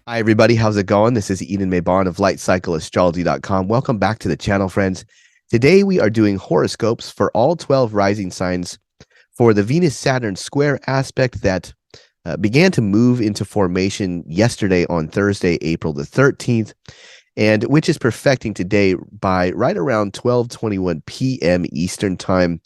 Hi, everybody. How's it going? This is Eden Maybon of LightCycleAstrology.com. Welcome back to the channel, friends. Today, we are doing horoscopes for all 12 rising signs for the Venus-Saturn square aspect that began to move into formation yesterday on Thursday, April the 13th, and which is perfecting today by right around 12:21 p.m. Eastern Time.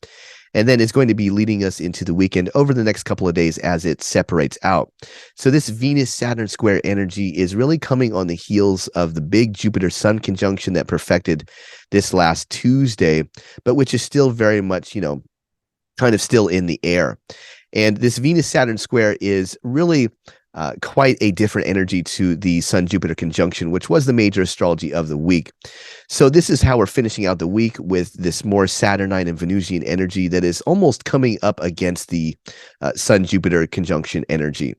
And then it's going to be leading us into the weekend over the next couple of days as it separates out. So this Venus-Saturn square energy is really coming on the heels of the big Jupiter-Sun conjunction that perfected this last Tuesday, but which is still very much, kind of still in the air. And this Venus-Saturn square is really quite a different energy to the Sun-Jupiter conjunction, which was the major astrology of the week. So this is how we're finishing out the week with this more Saturnine and Venusian energy that is almost coming up against the Sun-Jupiter conjunction energy.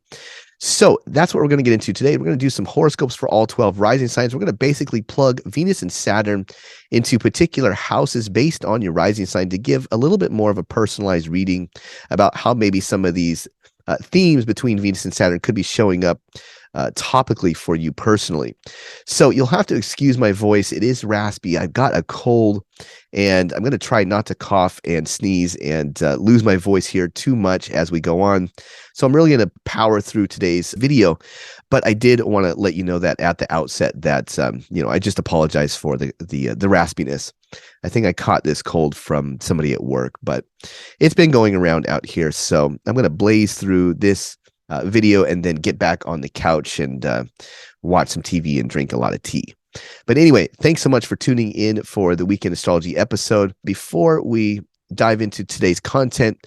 So that's what we're going to get into today. We're going to do some horoscopes for all 12 rising signs. We're going to basically plug Venus and Saturn into particular houses based on your rising sign to give a little bit more of a personalized reading about how maybe some of these themes between Venus and Saturn could be showing up topically for you personally. So you'll have to excuse my voice. It is raspy. I've got a cold, and I'm going to try not to cough and sneeze and lose my voice here too much as we go on. So I'm really going to power through today's video, but I did want to let you know that at the outset that I just apologize for the raspiness. I think I caught this cold from somebody at work, but it's been going around out here. So I'm going to blaze through this video and then get back on the couch and watch some TV and drink a lot of tea. But anyway, thanks so much for tuning in for the Weekend Astrology episode. Before we dive into today's content,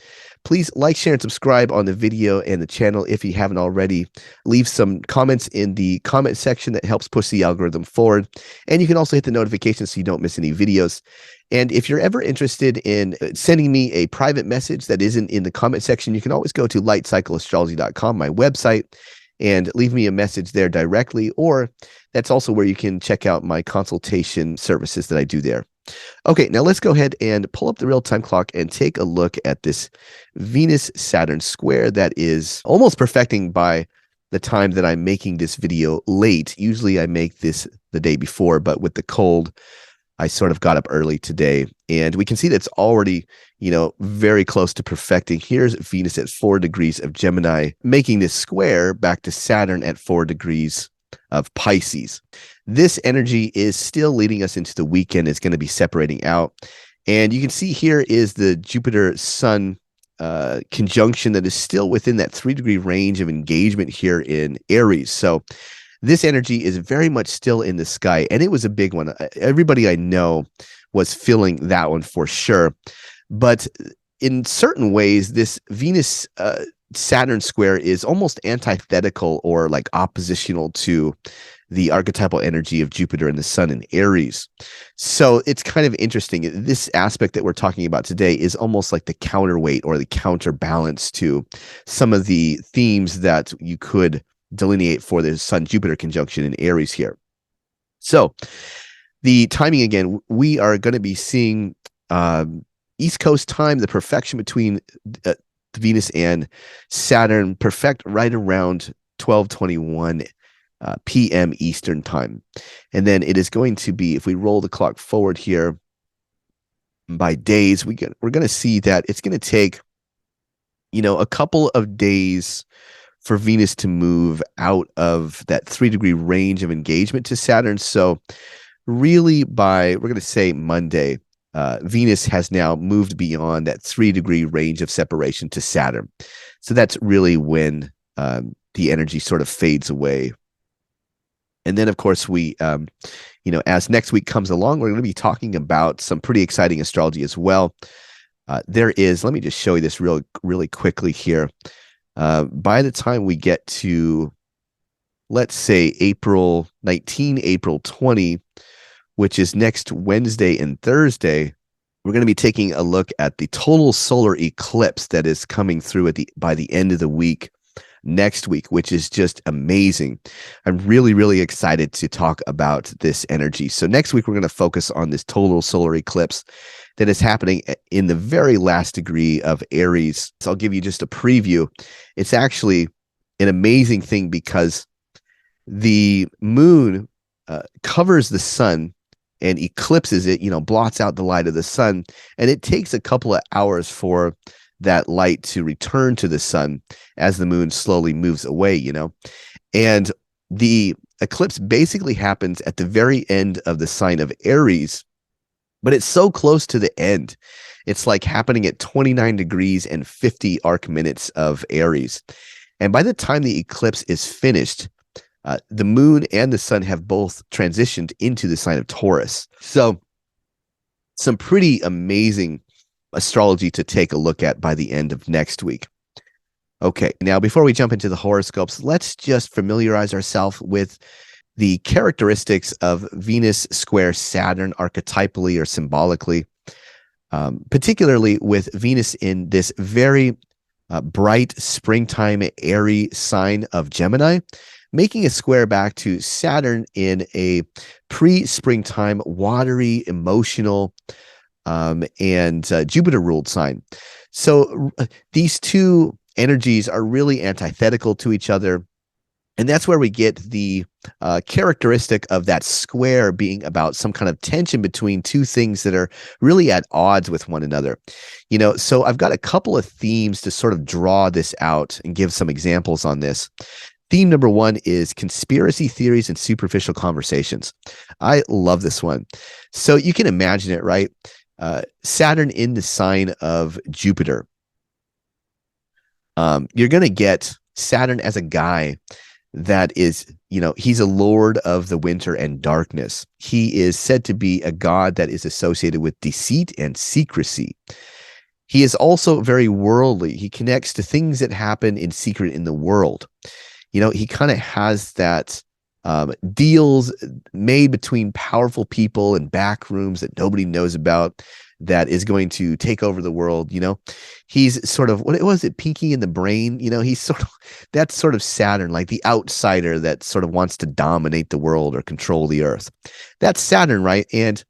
please like, share, and subscribe on the video and the channel if you haven't already. Leave some comments in the comment section that helps push the algorithm forward. And you can also hit the notifications so you don't miss any videos. And if you're ever interested in sending me a private message that isn't in the comment section, you can always go to lightcycleastrology.com, my website, and leave me a message there directly. Or that's also where you can check out my consultation services that I do there. Okay, now let's go ahead and pull up the real-time clock and take a look at this Venus-Saturn square that is almost perfecting by the time that I'm making this video late. Usually I make this the day before, but with the cold, I sort of got up early today, and we can see that it's already, very close to perfecting. Here's Venus at 4 degrees of Gemini, making this square back to Saturn at 4 degrees of Pisces. This energy is still leading us into the weekend. It's going to be separating out. And you can see here is the Jupiter-Sun conjunction that is still within that 3-degree range of engagement here in Aries. So this energy is very much still in the sky, and it was a big one. Everybody I know was feeling that one for sure. But in certain ways, this Venus Saturn square is almost antithetical or like oppositional to the archetypal energy of Jupiter and the Sun in Aries. So it's kind of interesting. This aspect that we're talking about today is almost like the counterweight or the counterbalance to some of the themes that you could delineate for the Sun-Jupiter conjunction in Aries here. So the timing again, we are going to be seeing East Coast time, the perfection between Venus and Saturn perfect right around 12:21 p.m. Eastern time. And then it is going to be, if we roll the clock forward here by days, we're going to see that it's going to take, a couple of days for Venus to move out of that 3-degree range of engagement to Saturn. So really we're going to say Monday, Venus has now moved beyond that 3-degree range of separation to Saturn. So that's really when the energy sort of fades away. And then, of course, we, as next week comes along, we're going to be talking about some pretty exciting astrology as well. Let me just show you this really quickly here. By the time we get to, let's say, April 19, April 20, which is next Wednesday and Thursday, we're going to be taking a look at the total solar eclipse that is coming through by the end of the week next week, which is just amazing. I'm really, really excited to talk about this energy. So next week, we're going to focus on this total solar eclipse that is happening in the very last degree of Aries. So I'll give you just a preview. It's actually an amazing thing because the moon covers the sun and eclipses it, blots out the light of the sun. And it takes a couple of hours for that light to return to the sun as the moon slowly moves away. And the eclipse basically happens at the very end of the sign of Aries, but it's so close to the end. It's like happening at 29 degrees and 50 arc minutes of Aries. And by the time the eclipse is finished, the moon and the sun have both transitioned into the sign of Taurus. So some pretty amazing astrology to take a look at by the end of next week. Okay, now before we jump into the horoscopes, let's just familiarize ourselves with the characteristics of Venus square Saturn archetypally or symbolically, particularly with Venus in this very bright springtime airy sign of Gemini, making a square back to Saturn in a pre-springtime watery, emotional, and Jupiter-ruled sign. So these two energies are really antithetical to each other. And that's where we get the characteristic of that square being about some kind of tension between two things that are really at odds with one another. So I've got a couple of themes to sort of draw this out and give some examples on this. Theme number one is conspiracy theories and superficial conversations. I love this one. So you can imagine it, right? Saturn in the sign of Jupiter. You're going to get Saturn as a guy that is, he's a lord of the winter and darkness. He is said to be a god that is associated with deceit and secrecy. He is also very worldly. He connects to things that happen in secret in the world. He kind of has that deals made between powerful people in back rooms that nobody knows about that is going to take over the world. He's sort of, what was it, Pinky in the Brain? He's sort of, that's sort of Saturn, like the outsider that sort of wants to dominate the world or control the earth. That's Saturn, right? And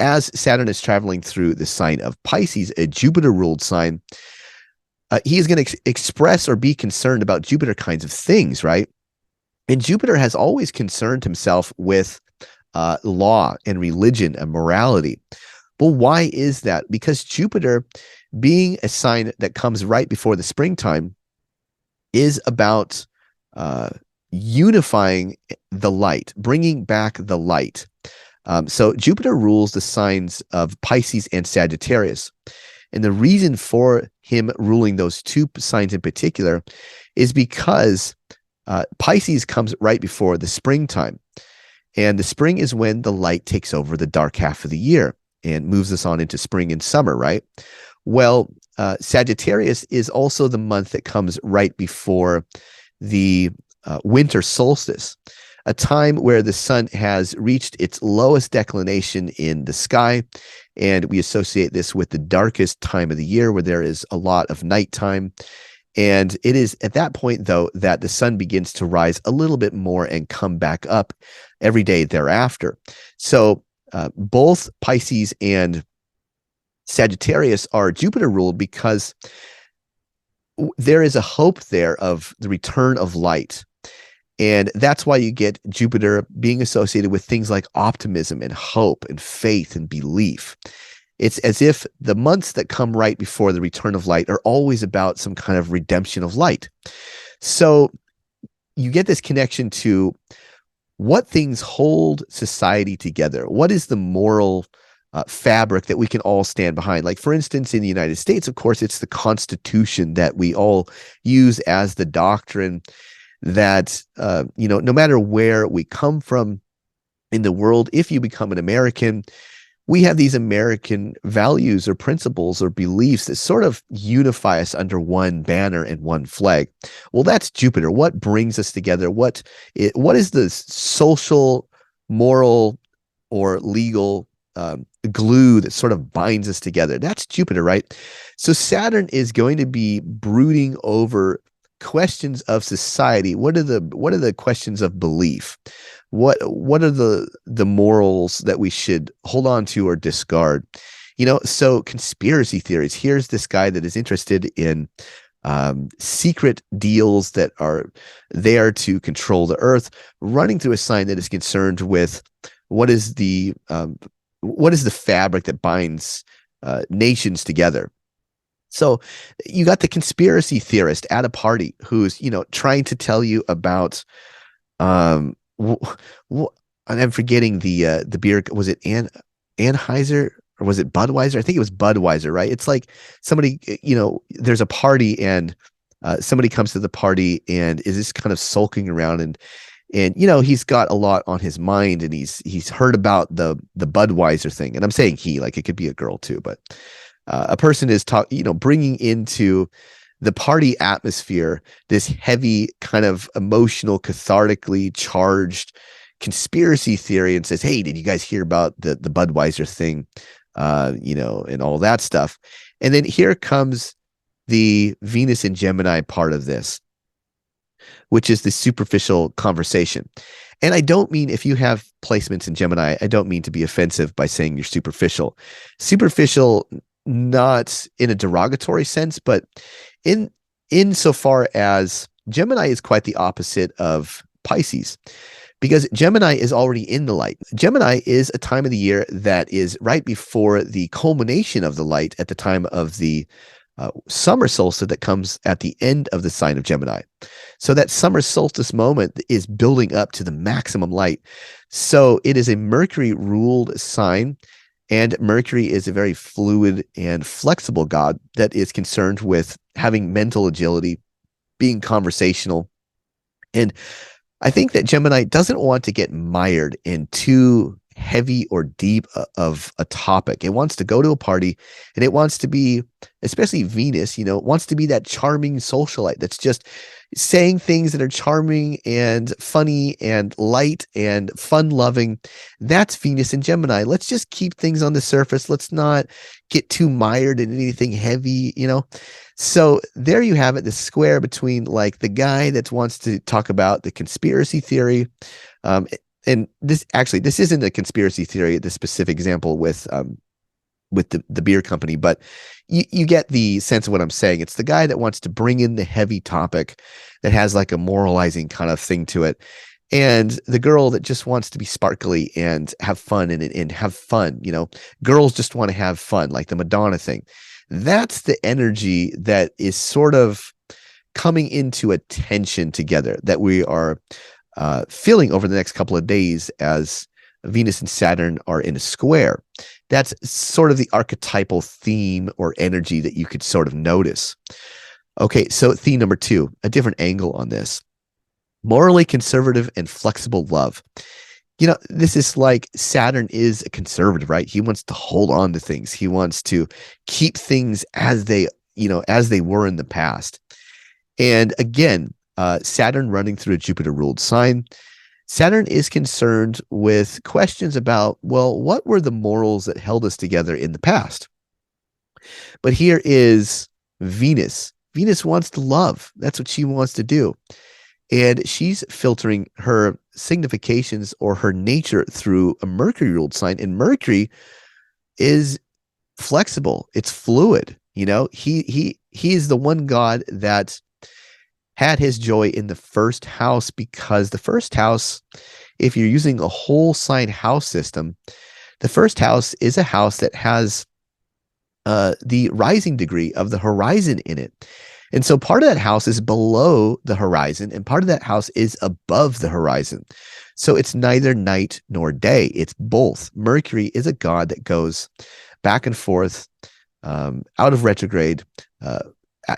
as Saturn is traveling through the sign of Pisces, a Jupiter-ruled sign, he is going to express or be concerned about Jupiter kinds of things, right? And Jupiter has always concerned himself with law and religion and morality. Well, why is that? Because Jupiter, being a sign that comes right before the springtime, is about unifying the light, bringing back the light. So Jupiter rules the signs of Pisces and Sagittarius. And the reason for him ruling those two signs in particular is because Pisces comes right before the springtime. And the spring is when the light takes over the dark half of the year and moves us on into spring and summer, right? Well, Sagittarius is also the month that comes right before the winter solstice, a time where the sun has reached its lowest declination in the sky. And we associate this with the darkest time of the year where there is a lot of nighttime. And it is at that point, though, that the sun begins to rise a little bit more and come back up every day thereafter. So both Pisces and Sagittarius are Jupiter ruled because there is a hope there of the return of light. And that's why you get Jupiter being associated with things like optimism and hope and faith and belief. It's as if the months that come right before the return of light are always about some kind of redemption of light. So you get this connection to what things hold society together. What is the moral fabric that we can all stand behind? Like, for instance, in the United States, of course, it's the Constitution that we all use as the doctrine that, no matter where we come from in the world, if you become an American, we have these American values or principles or beliefs that sort of unify us under one banner and one flag. Well, that's Jupiter. What brings us together? What is the social, moral, or legal glue that sort of binds us together? That's Jupiter, right? So Saturn is going to be brooding over questions of society. What are the questions of belief? What are the morals that we should hold on to or discard? So conspiracy theories. Here's this guy that is interested in secret deals that are there to control the earth, running through a sign that is concerned with what is the fabric that binds nations together. So you got the conspiracy theorist at a party who's, trying to tell you about, um, and I'm forgetting the beer. Was it Anheuser or was it Budweiser? I think it was Budweiser, right? It's like somebody, there's a party and somebody comes to the party and is just kind of sulking around and he's got a lot on his mind and he's heard about the Budweiser thing. And I'm saying he, like it could be a girl too, but a person is bringing into the party atmosphere this heavy kind of emotional, cathartically charged conspiracy theory and says, hey, did you guys hear about the Budweiser thing? And all that stuff. And then here comes the Venus and Gemini part of this, which is the superficial conversation. And I don't mean, if you have placements in Gemini, I don't mean to be offensive by saying you're superficial. Superficial, not in a derogatory sense, but insofar as Gemini is quite the opposite of Pisces, because Gemini is already in the light. Gemini is a time of the year that is right before the culmination of the light at the time of the summer solstice that comes at the end of the sign of Gemini. So that summer solstice moment is building up to the maximum light. So it is a Mercury ruled sign, and Mercury is a very fluid and flexible god that is concerned with having mental agility, being conversational. And I think that Gemini doesn't want to get mired in too heavy or deep of a topic. It wants to go to a party and it wants to be, especially Venus, wants to be that charming socialite that's just saying things that are charming and funny and light and fun loving. That's Venus and Gemini. Let's just keep things on the surface. Let's not get too mired in anything heavy, So there you have it, the square between like the guy that wants to talk about the conspiracy theory. And this isn't a conspiracy theory, the specific example with the beer company, but you get the sense of what I'm saying. It's the guy that wants to bring in the heavy topic that has like a moralizing kind of thing to it. And the girl that just wants to be sparkly and have fun and have fun, girls just want to have fun, like the Madonna thing. That's the energy that is sort of coming into a tension together that we are feeling over the next couple of days as Venus and Saturn are in a square. That's sort of the archetypal theme or energy that you could sort of notice. Okay, so theme number 2, a different angle on this. Morally conservative and flexible love. This is like Saturn is a conservative, right? He wants to hold on to things. He wants to keep things as they were in the past. And again, Saturn running through a Jupiter ruled sign. Saturn is concerned with questions about, well, what were the morals that held us together in the past? But here is Venus. Venus wants to love. That's what she wants to do. And she's filtering her significations or her nature through a Mercury ruled sign. And Mercury is flexible. It's fluid. He is the one god that had his joy in the first house, because the first house, if you're using a whole sign house system, the first house is a house that has the rising degree of the horizon in it. And so part of that house is below the horizon and part of that house is above the horizon. So it's neither night nor day. It's both. Mercury is a god that goes back and forth, out of retrograde,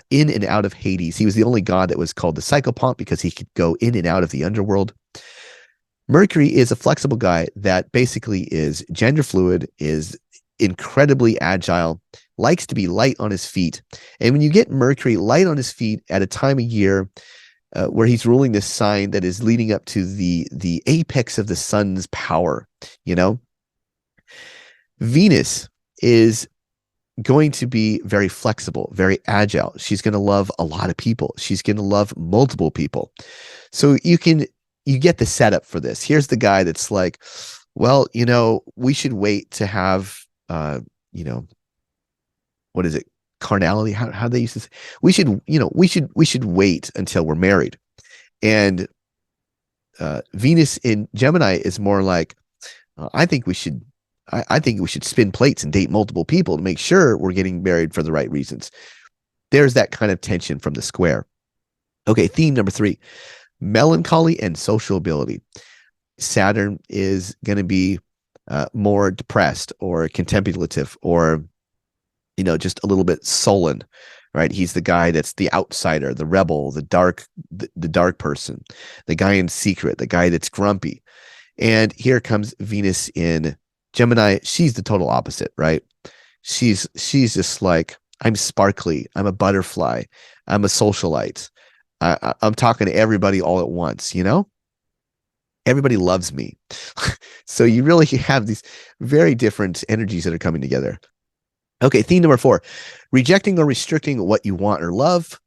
in and out of Hades. He was the only god that was called the psychopomp because he could go in and out of the underworld. Mercury is a flexible guy that basically is gender fluid, is incredibly agile, likes to be light on his feet. And when you get Mercury light on his feet at a time of year where he's ruling this sign that is leading up to the apex of the sun's power, Venus is going to be very flexible, very agile. She's going to love a lot of people. She's going to love multiple people. So you get the setup for this. Here's the guy that's like, well, we should wait to have, what is it? carnality. How they used to say, we should, we should wait until we're married. And Venus in Gemini is more like, I think we should, I think we should spin plates and date multiple people to make sure we're getting married for the right reasons. There's that kind of tension from the square. Okay, theme number 3, melancholy and social ability. Saturn is going to be more depressed or contemplative, or just a little bit sullen, right? He's the guy that's the outsider, the rebel, the dark person, the guy in secret, the guy that's grumpy. And here comes Venus in Gemini. She's the total opposite, right? She's just like, I'm sparkly, I'm a butterfly, I'm a socialite. I'm talking to everybody all at once, Everybody loves me. So you really have these very different energies that are coming together. Okay, theme number 4, rejecting or restricting what you want or love,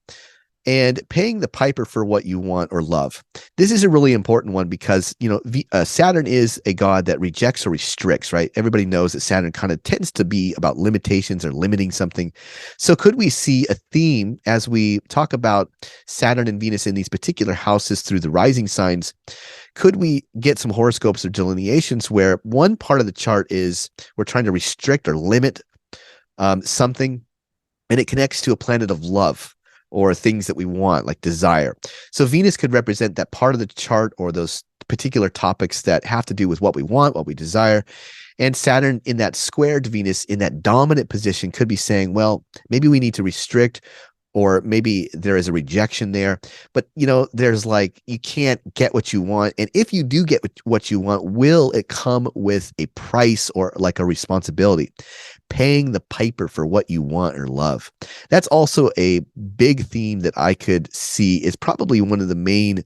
and paying the piper for what you want or love. This is a really important one because, Saturn is a god that rejects or restricts, right? Everybody knows that Saturn kind of tends to be about limitations or limiting something. So could we see a theme as we talk about Saturn and Venus in these particular houses through the rising signs? Could we get some horoscopes or delineations where one part of the chart is we're trying to restrict or limit something, and it connects to a planet of love or things that we want, like desire. So Venus could represent that part of the chart or those particular topics that have to do with what we want, what we desire. And Saturn in that squared Venus, in that dominant position, could be saying, well, maybe we need to restrict, or maybe there is a rejection there. But, there's like, you can't get what you want. And if you do get what you want, will it come with a price or like a responsibility? Paying the piper for what you want or love. That's also a big theme that I could see is probably one of the main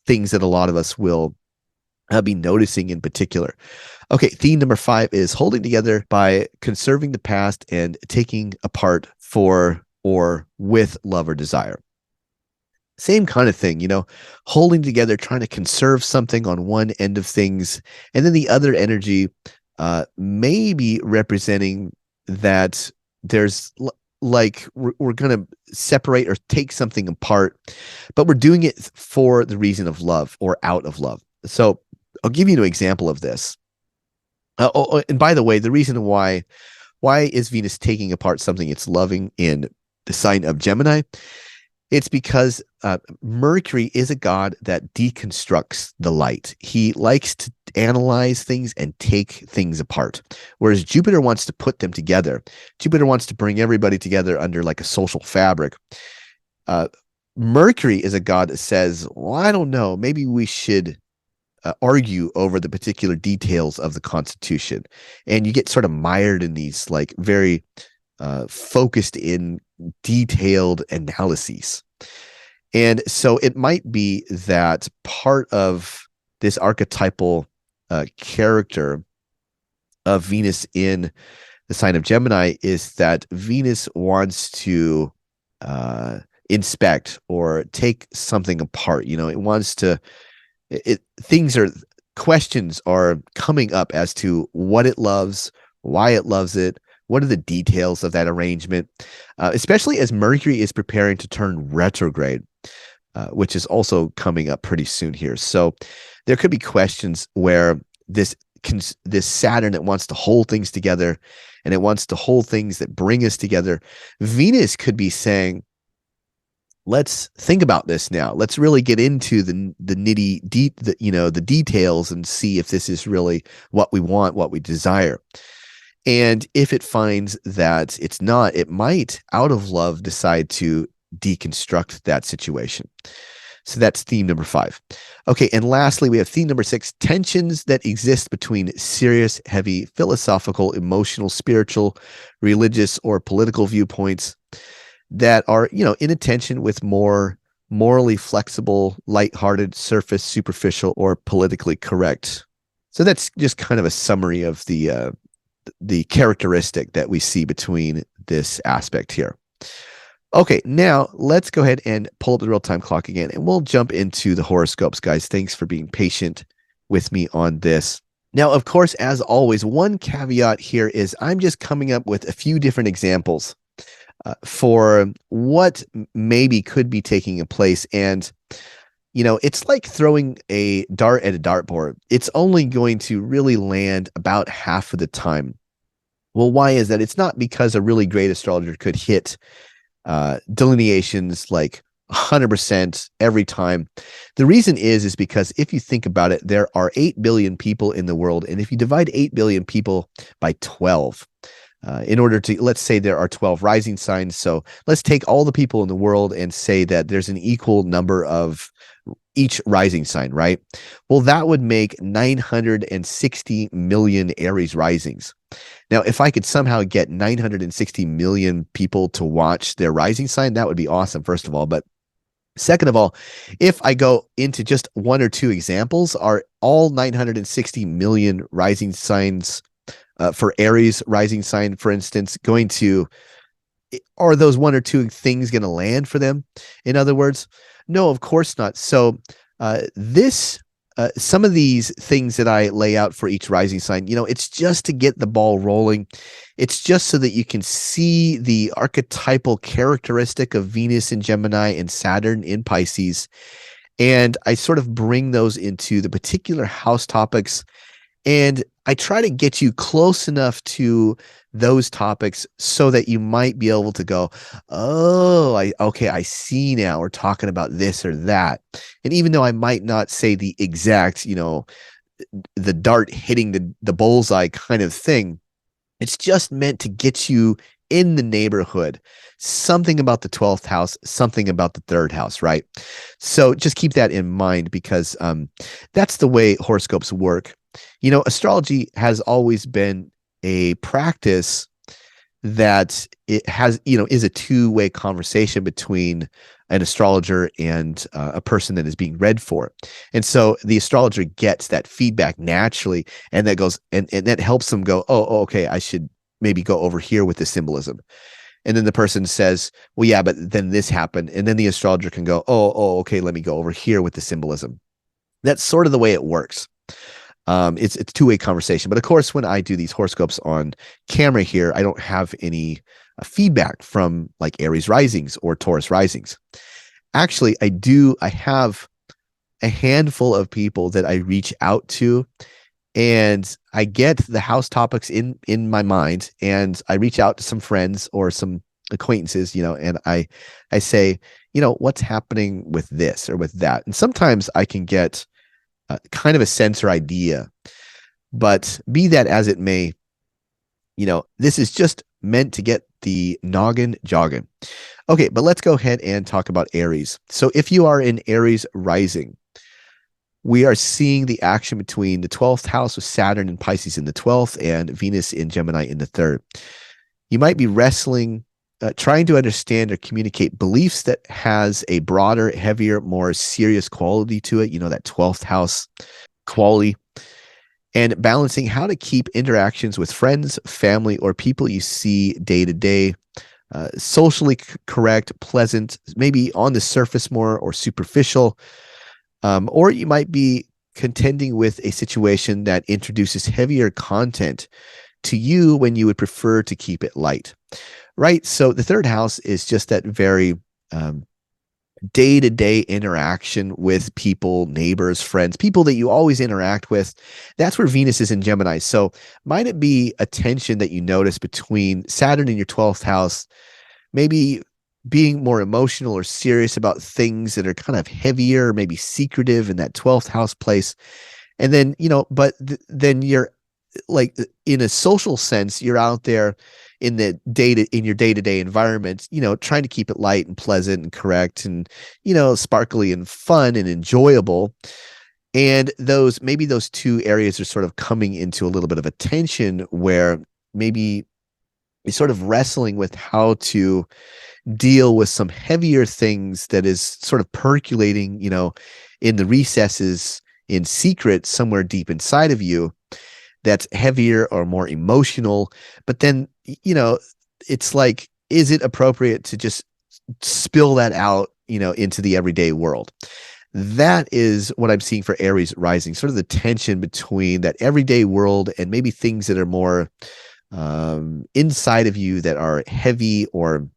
things that a lot of us will be noticing in particular. Okay, theme number 5 is holding together by conserving the past and taking apart for or with love or desire. Same kind of thing, holding together, trying to conserve something on one end of things, and then the other energy maybe representing that there's like we're going to separate or take something apart, but we're doing it for the reason of love or out of love. So I'll give you an example of this. And by the way, the reason why is Venus taking apart something it's loving in the sign of Gemini? It's because Mercury is a god that deconstructs the light. He likes to analyze things and take things apart, whereas Jupiter wants to put them together. Jupiter wants to bring everybody together under like a social fabric. Mercury is a god that says, well, I don't know, maybe we should argue over the particular details of the Constitution. And you get sort of mired in these like very focused in detailed analyses. And so it might be that part of this archetypal character of Venus in the sign of Gemini is that Venus wants to inspect or take something apart. It wants to, questions are coming up as to what it loves, why it loves it, what are the details of that arrangement, especially as Mercury is preparing to turn retrograde, which is also coming up pretty soon here. So there could be questions where this Saturn that wants to hold things together, and it wants to hold things that bring us together. Venus could be saying, let's think about this now. Let's really get into the details and see if this is really what we want, what we desire. And if it finds that it's not, it might, out of love, decide to deconstruct that situation. So that's theme number 5. Okay, and lastly, we have theme number 6, tensions that exist between serious, heavy, philosophical, emotional, spiritual, religious, or political viewpoints that are, in a tension with more morally flexible, lighthearted, surface, superficial, or politically correct. So that's just kind of a summary of the characteristic that we see between this aspect here. Okay, now let's go ahead and pull up the real-time clock again, and we'll jump into the horoscopes, guys. Thanks for being patient with me on this. Now, of course, as always, one caveat here is I'm just coming up with a few different examples. for what maybe could be taking place. And, it's like throwing a dart at a dartboard. It's only going to really land about half of the time. Well, why is that? It's not because a really great astrologer could hit delineations like 100% every time. The reason is because if you think about it, there are 8 billion people in the world. And if you divide 8 billion people by 12, in order to, let's say there are 12 rising signs. So let's take all the people in the world and say that there's an equal number of each rising sign, right? Well, that would make 960 million Aries risings. Now, if I could somehow get 960 million people to watch their rising sign, that would be awesome, first of all. But second of all, if I go into just one or two examples, are all 960 million rising signs for Aries rising sign, for instance, are those one or two things going to land for them? In other words, no, of course not. So some of these things that I lay out for each rising sign, it's just to get the ball rolling. It's just so that you can see the archetypal characteristic of Venus in Gemini and Saturn in Pisces. And I sort of bring those into the particular house topics. And I try to get you close enough to those topics so that you might be able to go, oh, I see now. We're talking about this or that. And even though I might not say the exact, the dart hitting the bullseye kind of thing, it's just meant to get you in the neighborhood. Something about the 12th house, something about the third house, right? So just keep that in mind because that's the way horoscopes work. Astrology has always been a practice that it has, is a two-way conversation between an astrologer and a person that is being read for. And so the astrologer gets that feedback naturally, and that goes, and that helps them go, oh, okay, I should maybe go over here with the symbolism. And then the person says, well, yeah, but then this happened. And then the astrologer can go, oh, okay, let me go over here with the symbolism. That's sort of the way it works. It's a two-way conversation. But of course, when I do these horoscopes on camera here, I don't have any feedback from like Aries Risings or Taurus Risings. Actually, I have a handful of people that I reach out to, and I get the house topics in my mind, and I reach out to some friends or some acquaintances, and I say, what's happening with this or with that? And sometimes I can get kind of a sense or idea, but be that as it may, this is just meant to get the noggin jogging. Okay, but let's go ahead and talk about Aries. So if you are in Aries Rising, we are seeing the action between the 12th house with Saturn and Pisces in the 12th and Venus in Gemini in the 3rd. You might be wrestling, trying to understand or communicate beliefs that has a broader, heavier, more serious quality to it, that 12th house quality, and balancing how to keep interactions with friends, family, or people you see day to day socially correct, pleasant, maybe on the surface more or superficial. Or you might be contending with a situation that introduces heavier content to you when you would prefer to keep it light, right? So the 3rd house is just that very day-to-day interaction with people, neighbors, friends, people that you always interact with. That's where Venus is in Gemini. So might it be a tension that you notice between Saturn in your 12th house, maybe being more emotional or serious about things that are kind of heavier, maybe secretive in that 12th house place. And then, then you're like in a social sense, you're out there in your day-to-day environment, trying to keep it light and pleasant and correct and, sparkly and fun and enjoyable. And maybe those two areas are sort of coming into a little bit of a tension where maybe you're sort of wrestling with how to deal with some heavier things that is sort of percolating, in the recesses in secret somewhere deep inside of you that's heavier or more emotional. But then, it's like, is it appropriate to just spill that out, into the everyday world? That is what I'm seeing for Aries Rising, sort of the tension between that everyday world and maybe things that are more inside of you that are heavy or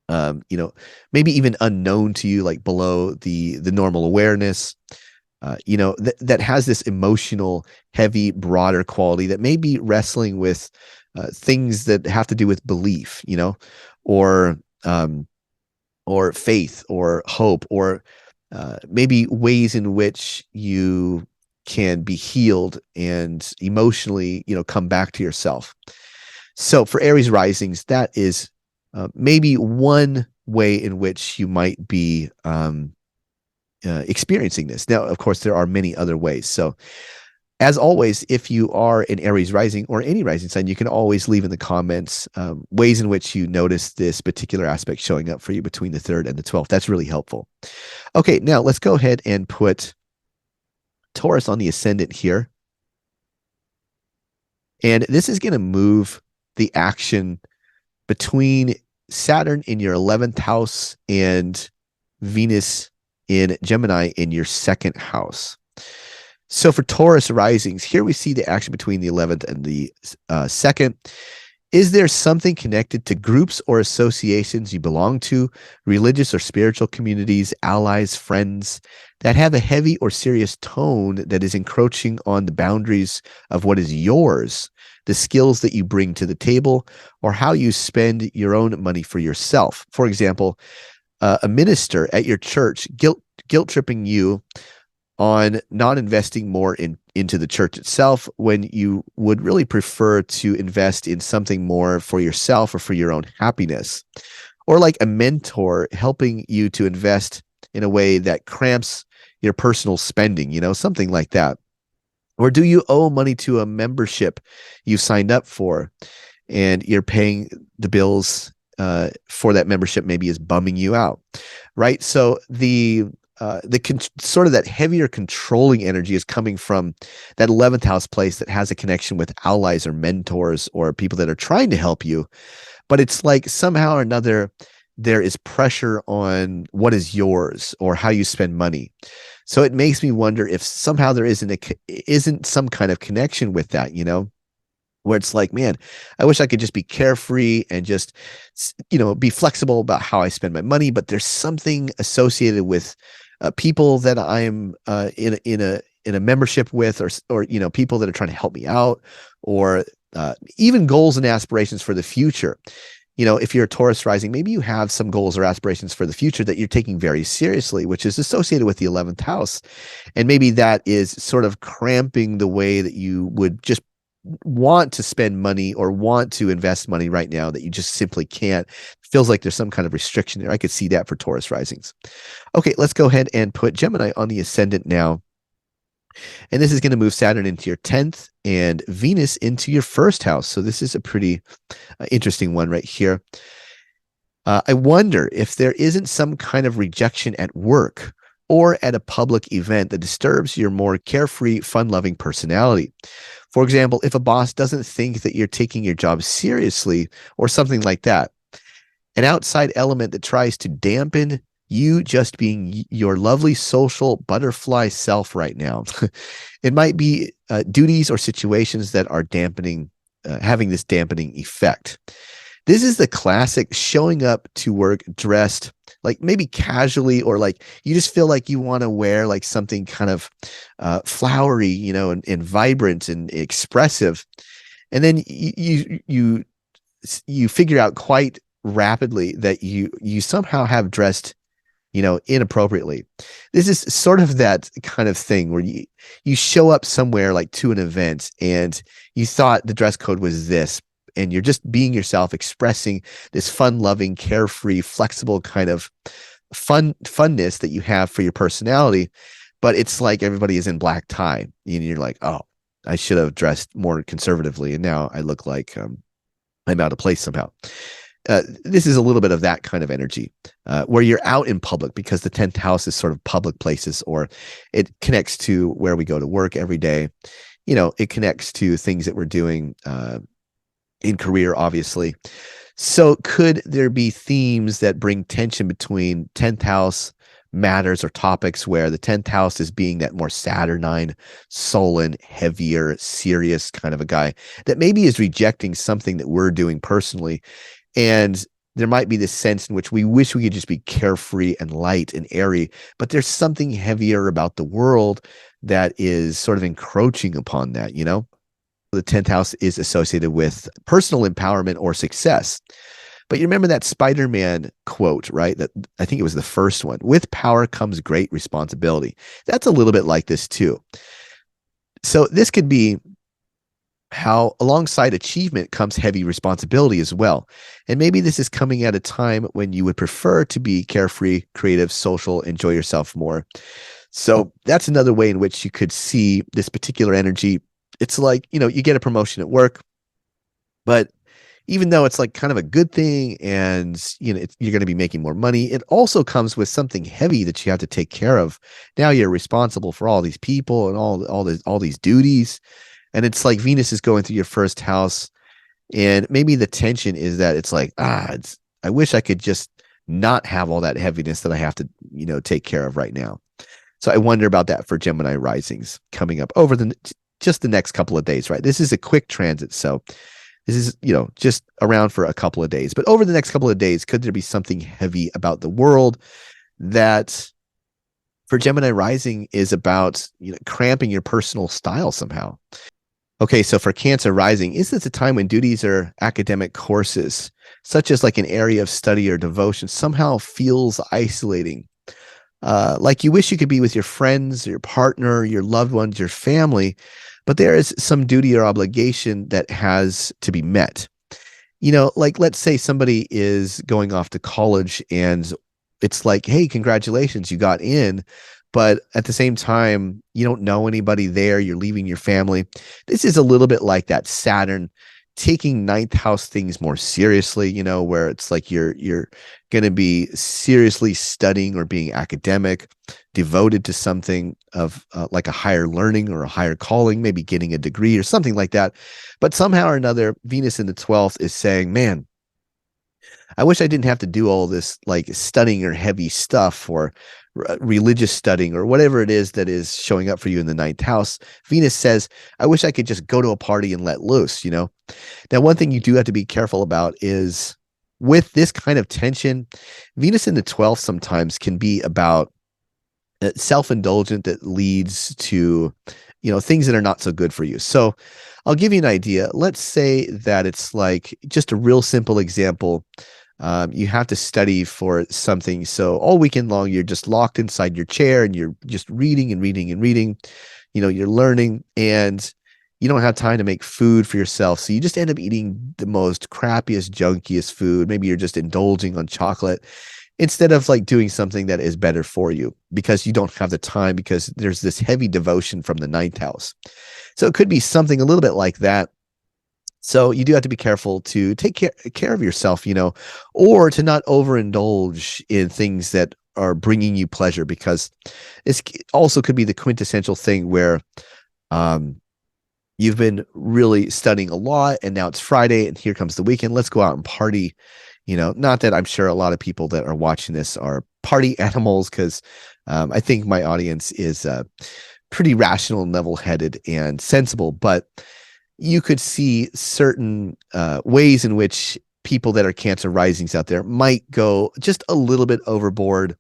maybe even unknown to you, like below the normal awareness, that has this emotional, heavy, broader quality that may be wrestling with things that have to do with belief, or um, or faith or hope, or maybe ways in which you can be healed and emotionally, come back to yourself. So for Aries risings, that is maybe one way in which you might be experiencing this. Now, of course, there are many other ways. So as always, if you are an Aries rising or any rising sign, you can always leave in the comments ways in which you notice this particular aspect showing up for you between the 3rd and the 12th. That's really helpful. Okay, now let's go ahead and put Taurus on the ascendant here. And this is going to move the action between Saturn in your 11th house and Venus in Gemini in your 2nd house. So for Taurus risings, here we see the action between the 11th and the 2nd. Is there something connected to groups or associations you belong to, religious or spiritual communities, allies, friends, that have a heavy or serious tone that is encroaching on the boundaries of what is yours, the skills that you bring to the table, or how you spend your own money for yourself? For example, a minister at your church guilt tripping you on not investing more into the church itself when you would really prefer to invest in something more for yourself or for your own happiness. Or like a mentor helping you to invest in a way that cramps your personal spending, something like that. Or do you owe money to a membership you signed up for and you're paying the bills for that membership maybe is bumming you out, right? So sort of that heavier controlling energy is coming from that 11th house place that has a connection with allies or mentors or people that are trying to help you. But it's like somehow or another, there is pressure on what is yours or how you spend money. So it makes me wonder if somehow there isn't some kind of connection with that, where it's like, man, I wish I could just be carefree and just, be flexible about how I spend my money. But there's something associated with people that I'm in a membership with, or people that are trying to help me out, or even goals and aspirations for the future. If you're a Taurus rising, maybe you have some goals or aspirations for the future that you're taking very seriously, which is associated with the 11th house. And maybe that is sort of cramping the way that you would just want to spend money or want to invest money right now, that you just simply can't. Feels like there's some kind of restriction there. I could see that for Taurus risings. Okay, let's go ahead and put Gemini on the ascendant now. And this is going to move Saturn into your 10th and Venus into your 1st house. So this is a pretty interesting one right here. I wonder if there isn't some kind of rejection at work or at a public event that disturbs your more carefree, fun-loving personality. For example, if a boss doesn't think that you're taking your job seriously or something like that, an outside element that tries to dampen you just being your lovely social butterfly self right now. It might be duties or situations that are having this dampening effect. This is the classic showing up to work dressed like maybe casually, or like you just feel like you want to wear like something kind of flowery, and vibrant and expressive. And then you figure out quite rapidly that you somehow have dressed inappropriately. This is sort of that kind of thing where you show up somewhere like to an event and you thought the dress code was this, and you're just being yourself, expressing this fun-loving, carefree, flexible kind of funness that you have for your personality. But it's like everybody is in black tie, and you're like, oh, I should have dressed more conservatively, and now I look like I'm out of place somehow. This is a little bit of that kind of energy where you're out in public, because the 10th house is sort of public places, or it connects to where we go to work every day. It connects to things that we're doing in career, obviously. So could there be themes that bring tension between 10th house matters or topics, where the 10th house is being that more Saturnine, sullen, heavier, serious kind of a guy that maybe is rejecting something that we're doing personally, and there might be this sense in which we wish we could just be carefree and light and airy, but there's something heavier about the world that is sort of encroaching upon that, you know? The 10th house is associated with personal empowerment or success. But you remember that Spider-Man quote, right? That I think it was the first one. With power comes great responsibility. That's a little bit like this too. So this could be how alongside achievement comes heavy responsibility as well. And maybe this is coming at a time when you would prefer to be carefree, creative, social, enjoy yourself more. So that's another way in which you could see this particular energy. It's like, you know, you get a promotion at work, but even though it's like kind of a good thing and, you know, you're going to be making more money, it also comes with something heavy that you have to take care of. Now you're responsible for all these people and all these duties. And it's like Venus is going through your first house. And maybe the tension is that it's like, I wish I could just not have all that heaviness that I have to, you know, take care of right now. So I wonder about that for Gemini risings coming up over just the next couple of days, right? This is a quick transit. So this is, you know, just around for a couple of days. But over the next couple of days, could there be something heavy about the world that for Gemini rising is about, you know, cramping your personal style somehow? Okay, so for Cancer rising, is this a time when duties or academic courses, such as like an area of study or devotion, somehow feels isolating? Like you wish you could be with your friends, your partner, your loved ones, your family, but there is some duty or obligation that has to be met. You know, like let's say somebody is going off to college and it's like, hey, congratulations, you got in. But at the same time, you don't know anybody there. You're leaving your family. This is a little bit like that Saturn taking ninth house things more seriously, you know, where it's like you're going to be seriously studying or being academic, devoted to something of like a higher learning or a higher calling, maybe getting a degree or something like that. But somehow or another, Venus in the 12th is saying, man, I wish I didn't have to do all this like studying or heavy stuff or religious studying or whatever it is that is showing up for you in the ninth house. Venus says, I wish I could just go to a party and let loose, you know? Now, one thing you do have to be careful about is with this kind of tension, Venus in the 12th sometimes can be about self-indulgent that leads to, you know, things that are not so good for you. So I'll give you an idea. Let's say that it's like just a real simple example. You have to study for something. So all weekend long, you're just locked inside your chair and you're just reading and reading and reading. You know, you're learning and you don't have time to make food for yourself. So you just end up eating the most crappiest, junkiest food. Maybe you're just indulging on chocolate instead of like doing something that is better for you because you don't have the time because there's this heavy devotion from the ninth house. So it could be something a little bit like that. So you do have to be careful to take care of yourself, you know, or to not overindulge in things that are bringing you pleasure, because it also could be the quintessential thing where you've been really studying a lot and now it's Friday and here comes the weekend. Let's go out and party. You know, not that I'm sure a lot of people that are watching this are party animals, because I think my audience is pretty rational and level-headed and sensible, but you could see certain ways in which people that are Cancer risings out there might go just a little bit overboard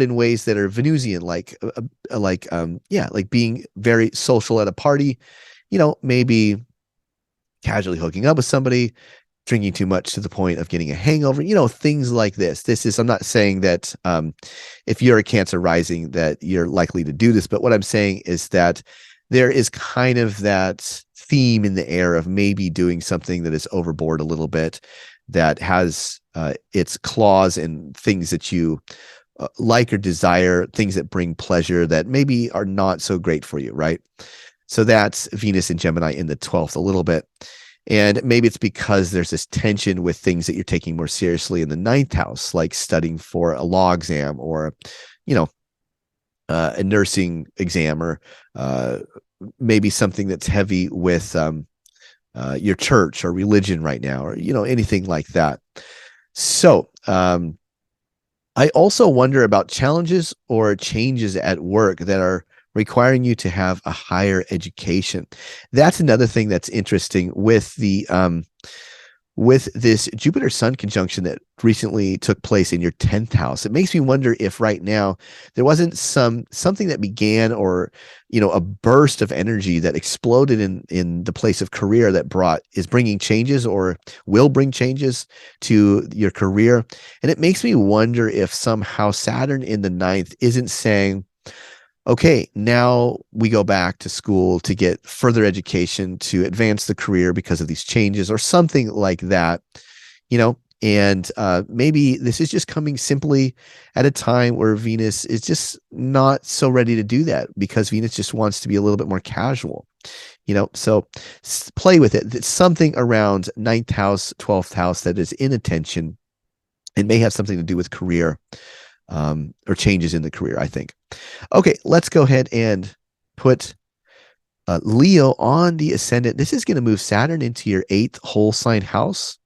in ways that are Venusian, like being very social at a party, you know, maybe casually hooking up with somebody, drinking too much to the point of getting a hangover, you know, things like this. I'm not saying that if you're a Cancer rising that you're likely to do this, but what I'm saying is that there is kind of that theme in the air of maybe doing something that is overboard a little bit, that has its claws in things that you like or desire, things that bring pleasure that maybe are not so great for you, right? So that's Venus and Gemini in the 12th a little bit. And maybe it's because there's this tension with things that you're taking more seriously in the ninth house, like studying for a law exam or, you know, a nursing exam, or maybe something that's heavy with your church or religion right now, or, you know, anything like that. So I also wonder about challenges or changes at work that are requiring you to have a higher education. That's another thing that's interesting with the with this Jupiter Sun conjunction that recently took place in your 10th house, it makes me wonder if right now there wasn't something that began, or a burst of energy that exploded in the place of career that is bringing changes or will bring changes to your career. And it makes me wonder if somehow Saturn in the ninth isn't saying, okay, now we go back to school to get further education to advance the career because of these changes or something like that, and maybe this is just coming simply at a time where Venus is just not so ready to do that, because Venus just wants to be a little bit more casual, so play with it. It's something around ninth house, 12th house that is in attention. It may have something to do with career, or changes in the career, I think. Okay, let's go ahead and put Leo on the ascendant. This is going to move Saturn into your 8th whole sign house.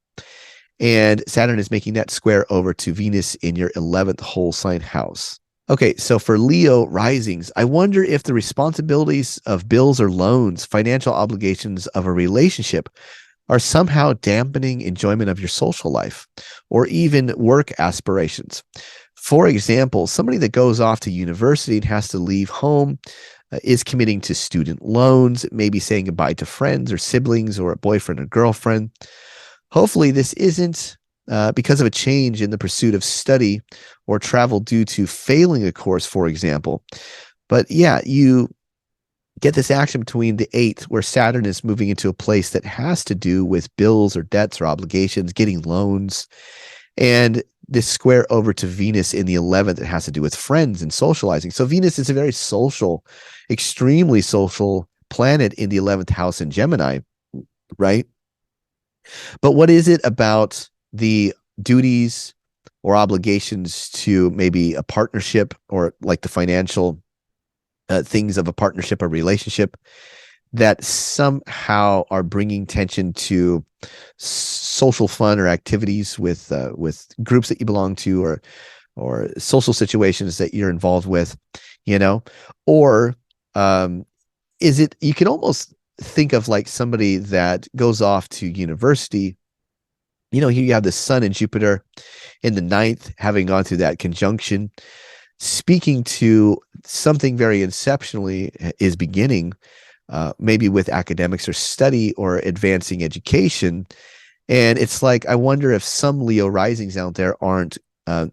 And Saturn is making that square over to Venus in your 11th whole sign house. Okay, so for Leo risings, I wonder if the responsibilities of bills or loans, financial obligations of a relationship are somehow dampening enjoyment of your social life or even work aspirations. For example, somebody that goes off to university and has to leave home is committing to student loans, maybe saying goodbye to friends or siblings or a boyfriend or girlfriend. Hopefully, this isn't because of a change in the pursuit of study or travel due to failing a course, for example. But yeah, you get this action between the 8th, where Saturn is moving into a place that has to do with bills or debts or obligations, getting loans, and this square over to Venus in the 11th that has to do with friends and socializing. So Venus is a very social, extremely social planet in the 11th house in Gemini, right? But what is it about the duties or obligations to maybe a partnership, or like the financial things of a partnership or relationship, that somehow are bringing tension to social fun or activities with groups that you belong to, or social situations that you're involved with, or is it, you can almost think of like somebody that goes off to university. Here you have the Sun and Jupiter in the ninth, having gone through that conjunction, speaking to something very exceptionally is beginning, maybe with academics or study or advancing education. And it's like, I wonder if some Leo risings out there aren't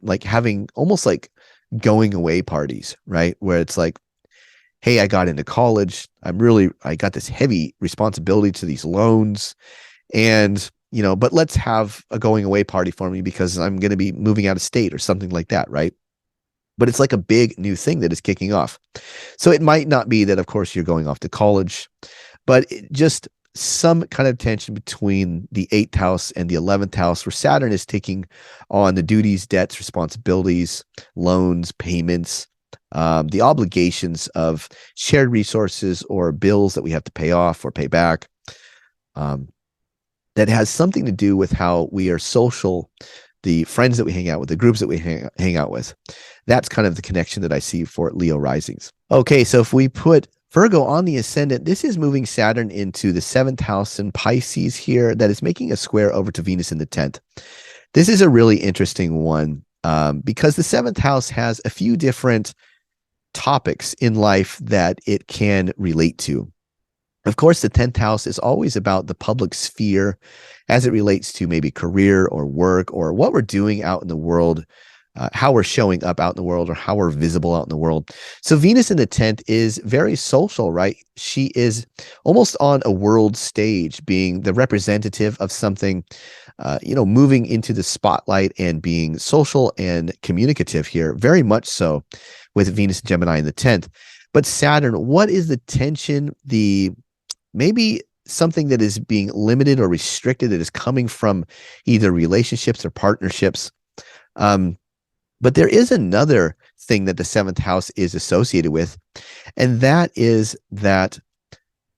like having almost like going away parties, right? Where it's like, hey, I got into college. I got this heavy responsibility to these loans, and, but let's have a going away party for me because I'm going to be moving out of state or something like that, right? But it's like a big new thing that is kicking off. So it might not be that, of course, you're going off to college, but just some kind of tension between the 8th house and the 11th house, where Saturn is taking on the duties, debts, responsibilities, loans, payments, the obligations of shared resources or bills that we have to pay off or pay back. That has something to do with how we are social, the friends that we hang out with, the groups that we hang out with. That's kind of the connection that I see for Leo risings. Okay, so if we put Virgo on the ascendant, this is moving Saturn into the 7th house in Pisces here, that is making a square over to Venus in the 10th. This is a really interesting one because the 7th house has a few different topics in life that it can relate to. Of course, the 10th house is always about the public sphere as it relates to maybe career or work or what we're doing out in the world, how we're showing up out in the world, or how we're visible out in the world. So Venus in the 10th is very social, right? She is almost on a world stage, being the representative of something, moving into the spotlight and being social and communicative here, very much so with Venus and Gemini in the 10th. But Saturn, what is the tension, maybe something that is being limited or restricted that is coming from either relationships or partnerships? But there is another thing that the 7th house is associated with, and that is that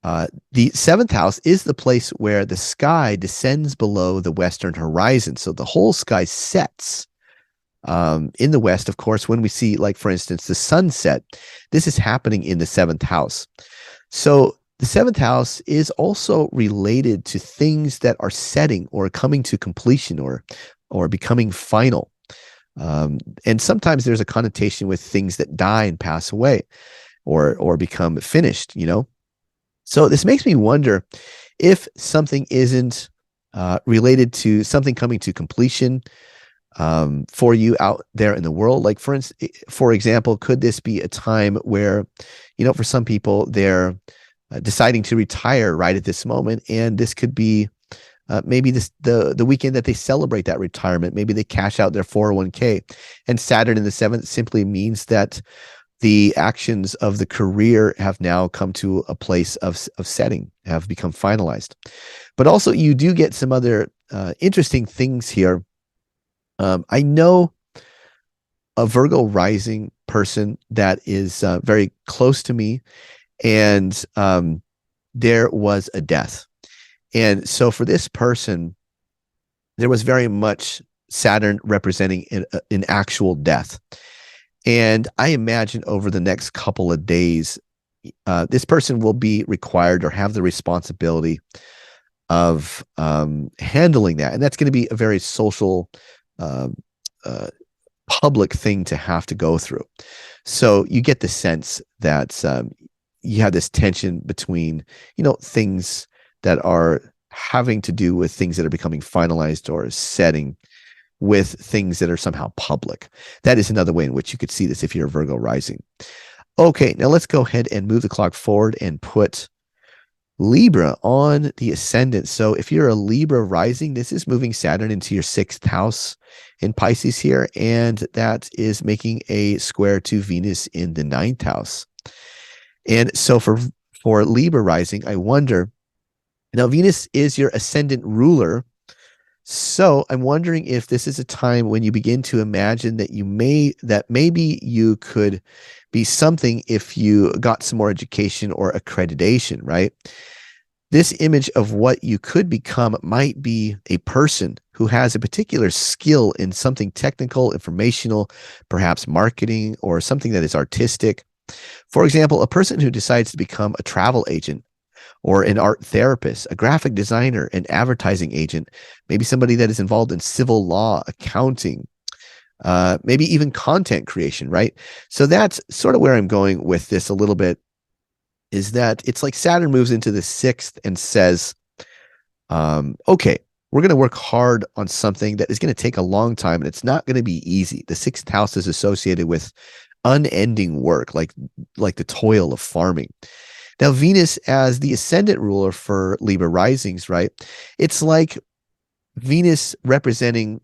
the 7th house is the place where the sky descends below the western horizon. So the whole sky sets in the west. Of course, when we see, like, for instance, the sunset, this is happening in the 7th house. So The seventh house is also related to things that are setting or coming to completion or becoming final. And sometimes there's a connotation with things that die and pass away or become finished, you know? So this makes me wonder if something isn't related to something coming to completion for you out there in the world. Like for example, could this be a time where, you know, for some people they're deciding to retire right at this moment, and this could be maybe the weekend that they celebrate that retirement. Maybe they cash out their 401k, and Saturn in the seventh simply means that the actions of the career have now come to a place of setting, have become finalized. But also, you do get some other interesting things here. I know a Virgo rising person that is very close to me, and there was a death. And so for this person, there was very much Saturn representing an actual death. And I imagine over the next couple of days, this person will be required or have the responsibility of handling that. And that's going to be a very social, public thing to have to go through. So you get the sense that you have this tension between, you know, things that are having to do with things that are becoming finalized or setting with things that are somehow public. That is another way in which you could see this if you're a Virgo rising. Okay, now let's go ahead and move the clock forward and put Libra on the ascendant. So if you're a Libra rising, this is moving Saturn into your sixth house in Pisces here, and that is making a square to Venus in the ninth house. And so for Libra rising, I wonder, now Venus is your ascendant ruler. So I'm wondering if this is a time when you begin to imagine that maybe you could be something if you got some more education or accreditation, right? This image of what you could become might be a person who has a particular skill in something technical, informational, perhaps marketing, or something that is artistic. For example, a person who decides to become a travel agent or an art therapist, a graphic designer, an advertising agent, maybe somebody that is involved in civil law, accounting, maybe even content creation, right? So that's sort of where I'm going with this a little bit, is that it's like Saturn moves into the sixth and says, okay, we're going to work hard on something that is going to take a long time, and it's not going to be easy. The sixth house is associated with unending work, like the toil of farming. Now, Venus as the ascendant ruler for Libra risings, right? It's like Venus representing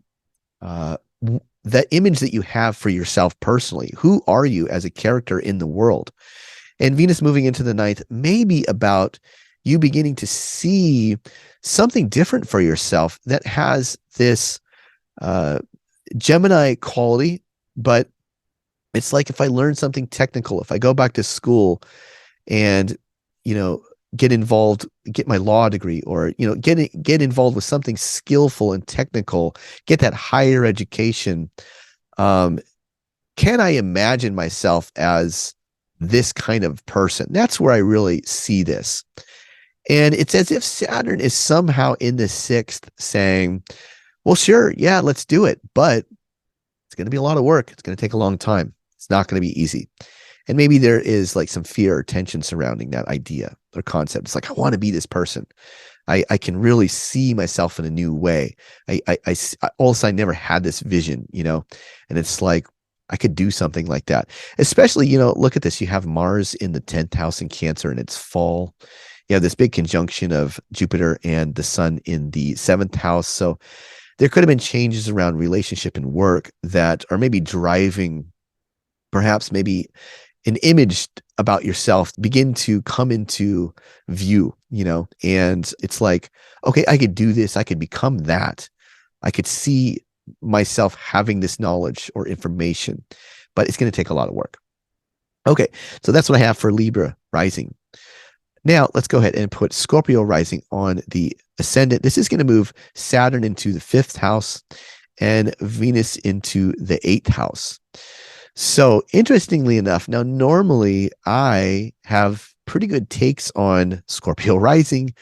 the image that you have for yourself personally. Who are you as a character in the world? And Venus moving into the ninth may be about you beginning to see something different for yourself that has this Gemini quality, but it's like if I learn something technical, if I go back to school and, you know, get involved, get my law degree, or, you know, get involved with something skillful and technical, get that higher education. Can I imagine myself as this kind of person? That's where I really see this. And it's as if Saturn is somehow in the sixth saying, well, sure, yeah, let's do it. But it's going to be a lot of work. It's going to take a long time. It's not going to be easy. And maybe there is like some fear or tension surrounding that idea or concept. It's like, I want to be this person. I can really see myself in a new way. Also, I never had this vision, you know, and it's like, I could do something like that. Especially, you know, look at this. You have Mars in the 10th house in Cancer, and it's fall. You have this big conjunction of Jupiter and the Sun in the 7th house. So there could have been changes around relationship and work that are maybe driving perhaps maybe an image about yourself begin to come into view, you know, and it's like, okay, I could do this. I could become that. I could see myself having this knowledge or information, but it's going to take a lot of work. Okay, so that's what I have for Libra rising. Now let's go ahead and put Scorpio rising on the ascendant. This is going to move Saturn into the 5th house and Venus into the 8th house. So interestingly enough, now normally I have pretty good takes on Scorpio Rising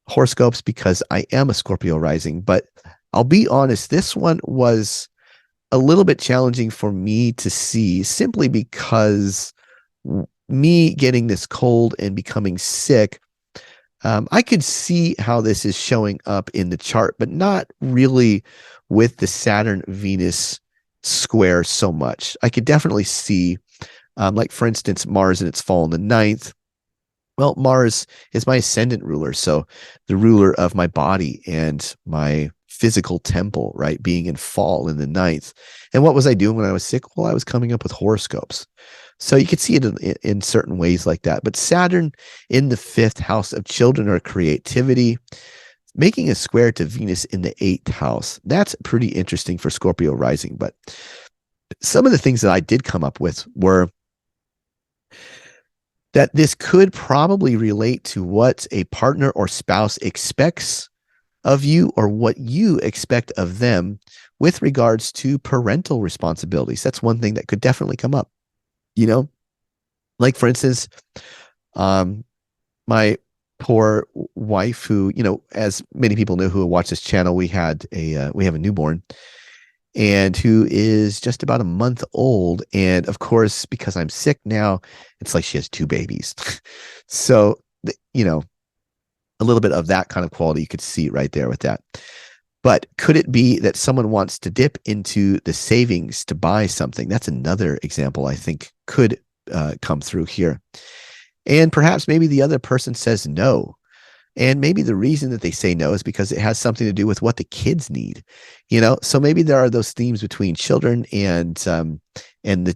horoscopes because I am a Scorpio Rising. But I'll be honest, this one was a little bit challenging for me to see simply because me getting this cold and becoming sick, I could see how this is showing up in the chart, but not really with the Saturn Venus square so much. I could definitely see, like for instance, Mars in its fall in the ninth. Well, Mars is my ascendant ruler, so the ruler of my body and my physical temple, right, being in fall in the ninth. And what was I doing when I was sick? Well, I was coming up with horoscopes. So you could see it in certain ways like that. But Saturn in the fifth house of children or creativity, making a square to Venus in the eighth house. That's pretty interesting for Scorpio rising. But some of the things that I did come up with were that this could probably relate to what a partner or spouse expects of you or what you expect of them with regards to parental responsibilities. That's one thing that could definitely come up. You know, like for instance, my poor wife, who, you know, as many people know who watch this channel, we have a newborn, and who is just about a month old. And of course, because I'm sick now, it's like she has two babies. So, you know, a little bit of that kind of quality you could see right there with that. But could it be that someone wants to dip into the savings to buy something? That's another example I think could come through here. And perhaps maybe the other person says no. And maybe the reason that they say no is because it has something to do with what the kids need, you know? So maybe there are those themes between children and the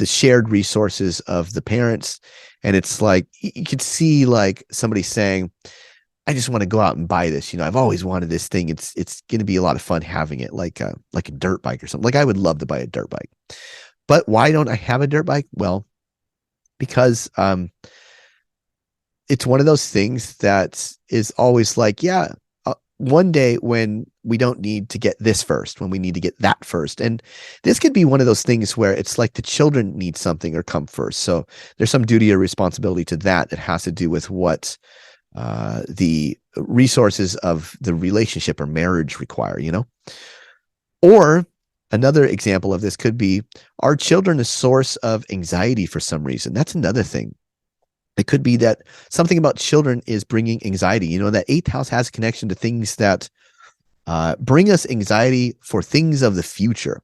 shared resources of the parents. And it's like, you could see like somebody saying, I just want to go out and buy this. You know, I've always wanted this thing. It's going to be a lot of fun having it, like a dirt bike or something. Like I would love to buy a dirt bike, but why don't I have a dirt bike? Well, because it's one of those things that is always like, yeah, one day when we don't need to get this first, when we need to get that first. And this could be one of those things where it's like the children need something or come first. So there's some duty or responsibility to that that has to do with what the resources of the relationship or marriage require, you know? Or another example of this could be, are children a source of anxiety for some reason? That's another thing. It could be that something about children is bringing anxiety. You know, that eighth house has a connection to things that bring us anxiety for things of the future.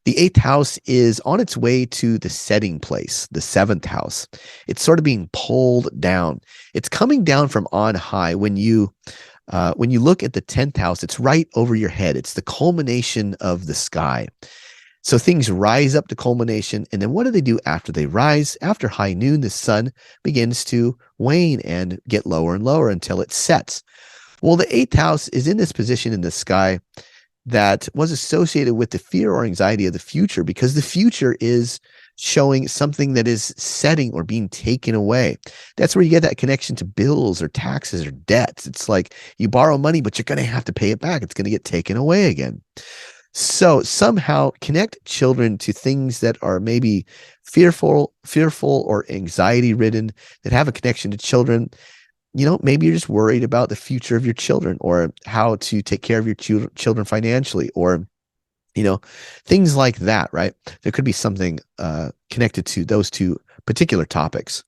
The eighth house is on its way to the setting place, the seventh house. It's sort of being pulled down. It's coming down from on high. When you look at the 10th house, it's right over your head. It's the culmination of the sky. So things rise up to culmination. And then what do they do after they rise? After high noon, the sun begins to wane and get lower and lower until it sets. Well, the eighth house is in this position in the sky that was associated with the fear or anxiety of the future, because the future is showing something that is setting or being taken away. That's where you get that connection to bills or taxes or debts. It's like you borrow money, but you're going to have to pay it back. It's going to get taken away again. So somehow connect children to things that are maybe fearful or anxiety ridden, that have a connection to children. You know, maybe you're just worried about the future of your children or how to take care of your children financially, or, you know, things like that, right? There could be something connected to those two particular topics.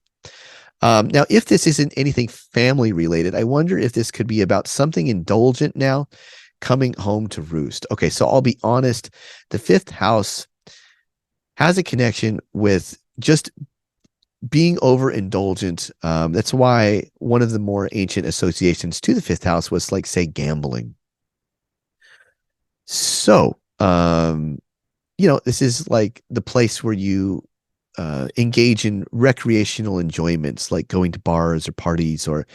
Now, if this isn't anything family related, I wonder if this could be about something indulgent now coming home to roost. Okay, so I'll be honest, the fifth house has a connection with just being overindulgent. That's why one of the more ancient associations to the fifth house was, like, say, gambling. So, you know, this is like the place where you engage in recreational enjoyments, like going to bars or parties, or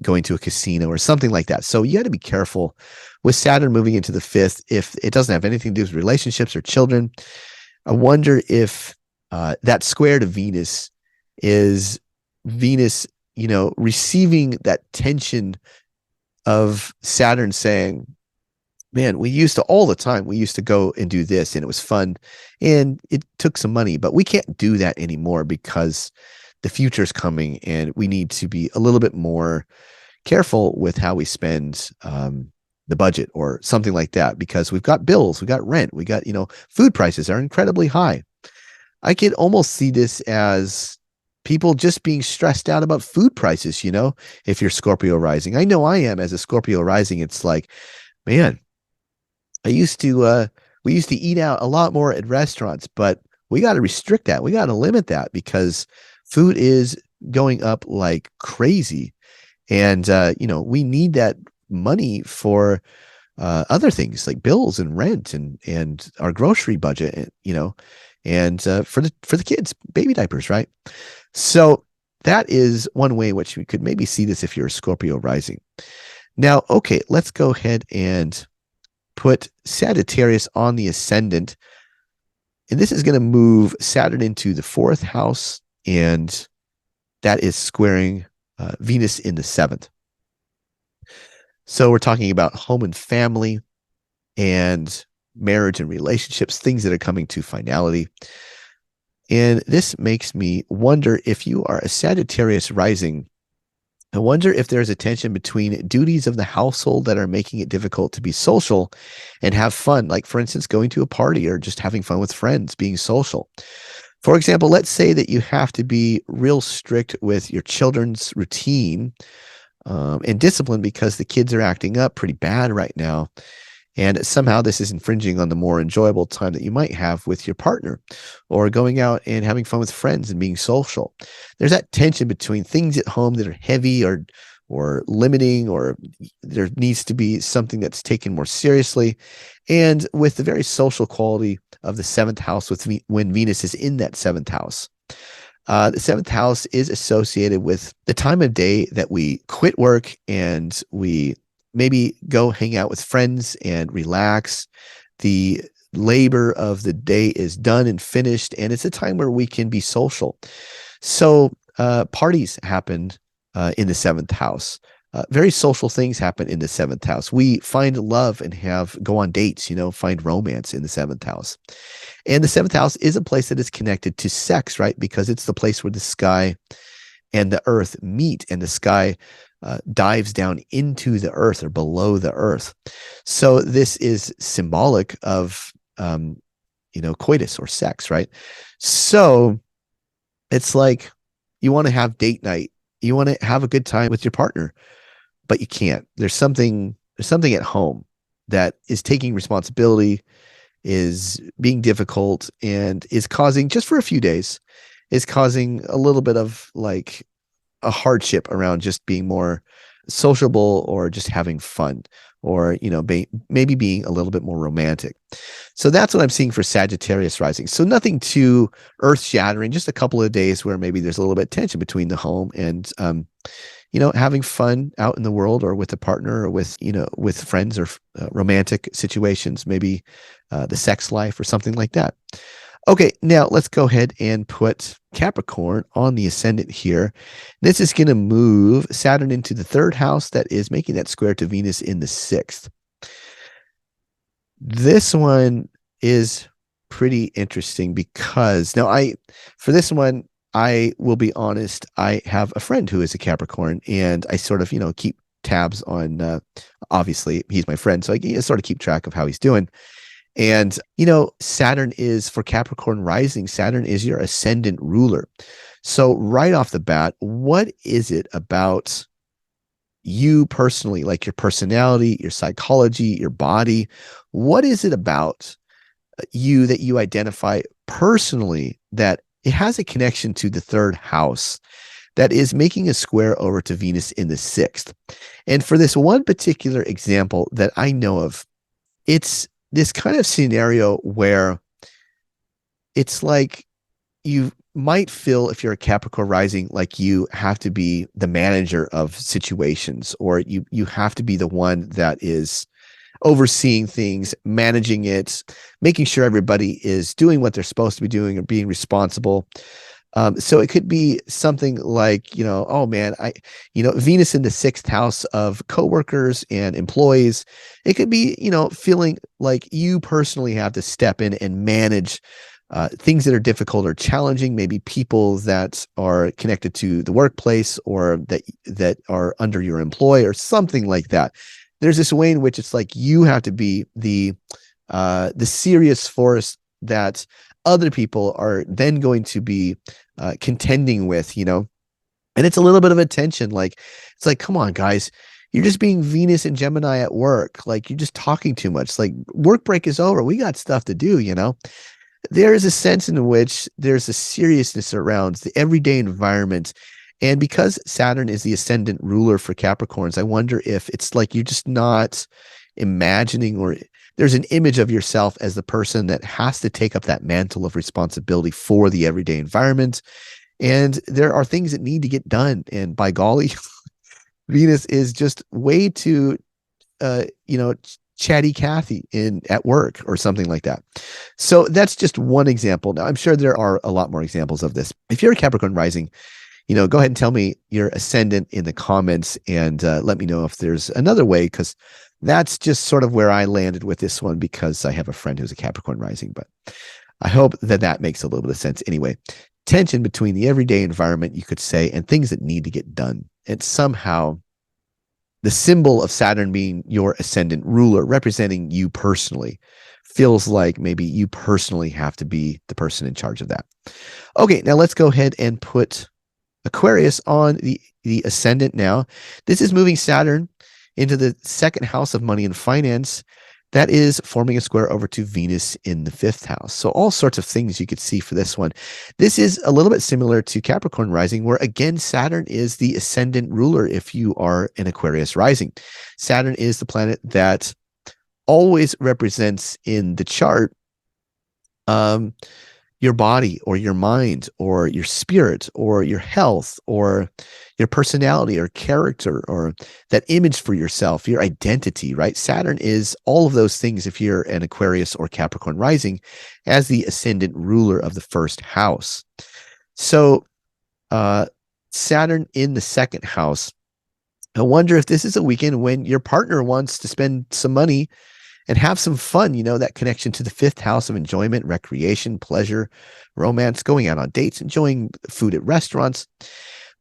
going to a casino or something like that. So you got to be careful with Saturn moving into the fifth. If it doesn't have anything to do with relationships or children, I wonder if that square to Venus is Venus, you know, receiving that tension of Saturn saying, man, we used to go and do this and it was fun and it took some money, but we can't do that anymore because the future's coming and we need to be a little bit more careful with how we spend the budget or something like that, because we've got bills, we got rent, we got, food prices are incredibly high. I could almost see this as people just being stressed out about food prices, if you're Scorpio rising. I know I am as a Scorpio rising. It's like, man, we used to eat out a lot more at restaurants, but we got to restrict that. We got to limit that because food is going up like crazy. And, we need that money for other things like bills and rent and our grocery budget, and for the kids, baby diapers, right? So that is one way in which we could maybe see this if you're a Scorpio rising. Now, okay, let's go ahead and put Sagittarius on the ascendant. And this is going to move Saturn into the 4th house, and that is squaring Venus in the 7th. So we're talking about home and family and marriage and relationships, things that are coming to finality. And this makes me wonder, if you are a Sagittarius rising, I wonder if there's a tension between duties of the household that are making it difficult to be social and have fun. Like, for instance, going to a party or just having fun with friends, being social. For example, let's say that you have to be real strict with your children's routine and discipline because the kids are acting up pretty bad right now. And somehow this is infringing on the more enjoyable time that you might have with your partner, or going out and having fun with friends and being social. There's that tension between things at home that are heavy or limiting, or there needs to be something that's taken more seriously. And with the very social quality of the 7th house, when Venus is in that 7th house. The 7th house is associated with the time of day that we quit work and we maybe go hang out with friends and relax. The labor of the day is done and finished, and it's a time where we can be social. So parties happen in the 7th house. Very social things happen in the 7th house. We find love and go on dates, find romance in the 7th house. And the 7th house is a place that is connected to sex, right? Because it's the place where the sky and the earth meet, and the sky dives down into the earth or below the earth. So this is symbolic of, coitus or sex, right? So it's like you want to have date night. You want to have a good time with your partner, but you can't. There's something at home that is taking responsibility, is being difficult, and is causing, just for a few days, is causing a little bit of like a hardship around just being more sociable or just having fun, or, maybe being a little bit more romantic. So that's what I'm seeing for Sagittarius rising. So nothing too earth shattering, just a couple of days where maybe there's a little bit of tension between the home and, having fun out in the world, or with a partner, or with friends, or romantic situations, maybe the sex life or something like that. Okay, now let's go ahead and put Capricorn on the ascendant here. This is going to move Saturn into the 3rd house, that is making that square to Venus in the 6th. This one is pretty interesting because for this one, I will be honest, I have a friend who is a Capricorn, and I sort of, keep tabs on, obviously he's my friend, so I sort of keep track of how he's doing. And, Saturn is, for Capricorn rising, Saturn is your ascendant ruler. So right off the bat, what is it about you personally, like your personality, your psychology, your body? What is it about you that you identify personally that it has a connection to the 3rd house that is making a square over to Venus in the 6th? And for this one particular example that I know of, it's this kind of scenario where it's like you might feel, if you're a Capricorn rising, like you have to be the manager of situations, or you have to be the one that is overseeing things, managing it, making sure everybody is doing what they're supposed to be doing or being responsible. So it could be something like, oh man, Venus in the 6th house of coworkers and employees. It could be, feeling like you personally have to step in and manage things that are difficult or challenging, maybe people that are connected to the workplace or that are under your employ or something like that. There's this way in which it's like you have to be the serious force that other people are then going to be contending with, and it's a little bit of a tension. Like, it's like, come on, guys, you're just being Venus and Gemini at work. Like, you're just talking too much. Like, work break is over. We got stuff to do, There is a sense in which there's a seriousness around the everyday environment. And because Saturn is the ascendant ruler for Capricorns, I wonder if it's like you're just not imagining, or there's an image of yourself as the person that has to take up that mantle of responsibility for the everyday environment. And there are things that need to get done. And by golly, Venus is just way too, chatty Cathy at work or something like that. So that's just one example. Now, I'm sure there are a lot more examples of this. If you're a Capricorn rising, go ahead and tell me your ascendant in the comments, and let me know if there's another way, because that's just sort of where I landed with this one, because I have a friend who's a Capricorn rising. But I hope that makes a little bit of sense. Anyway, tension between the everyday environment, you could say, and things that need to get done. And somehow the symbol of Saturn being your ascendant ruler, representing you personally, feels like maybe you personally have to be the person in charge of that. Okay, now let's go ahead and put Aquarius on the ascendant now. This is moving Saturn into the second house of money and finance. That is forming a square over to Venus in the fifth house. So all sorts of things you could see for this one. This is a little bit similar to Capricorn rising, where again, Saturn is the ascendant ruler if you are an Aquarius rising. Saturn is the planet that always represents in the chart your body or your mind or your spirit or your health or your personality or character or that image for yourself, your identity, right? Saturn is all of those things if you're an Aquarius or Capricorn rising as the ascendant ruler of the first house. So Saturn in the second house, I wonder if this is a weekend when your partner wants to spend some money and have some fun, that connection to the fifth house of enjoyment, recreation, pleasure, romance, going out on dates, enjoying food at restaurants.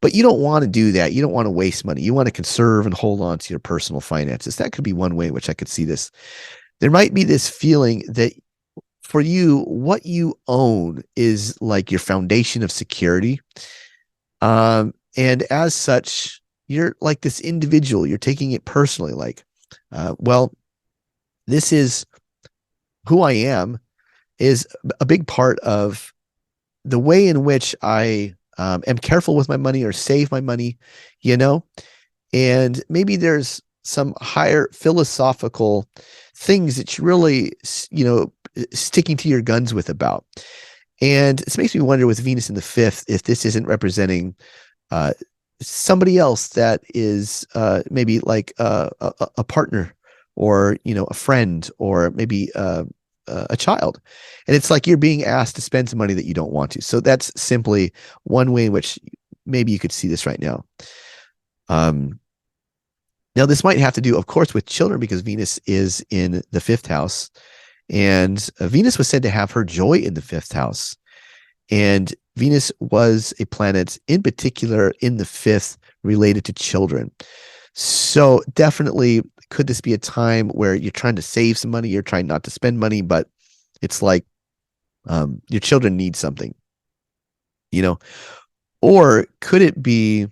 But you don't want to do that. You don't want to waste money. You want to conserve and hold on to your personal finances. That could be one way in which I could see this. There might be this feeling that for you, what you own is like your foundation of security. And as such, you're like this individual. You're taking it personally, like, this is who I am, is a big part of the way in which I am careful with my money or save my money, and maybe there's some higher philosophical things that you really, sticking to your guns with about. And it makes me wonder with Venus in the fifth, if this isn't representing somebody else that is maybe like a partner, or a friend, or maybe a child, and it's like you're being asked to spend some money that you don't want to. So that's simply one way in which maybe you could see this right now. Now this might have to do, of course, with children, because Venus is in the fifth house, and Venus was said to have her joy in the fifth house, and Venus was a planet in particular in the fifth related to children. So definitely, could this be a time where you're trying to save some money, you're trying not to spend money, but it's like your children need something, or could it be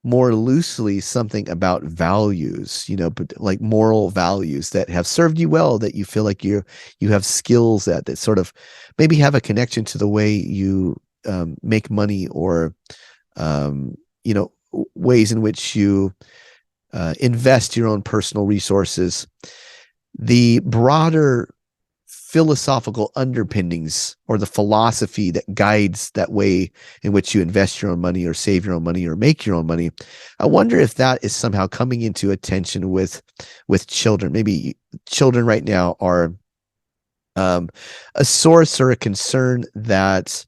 more loosely something about values, but like moral values that have served you well, that you feel like you have skills that sort of maybe have a connection to the way you make money, or ways in which you invest your own personal resources. The broader philosophical underpinnings, or the philosophy that guides that way in which you invest your own money or save your own money or make your own money, I wonder if that is somehow coming into attention with children. Maybe children right now are a source or a concern that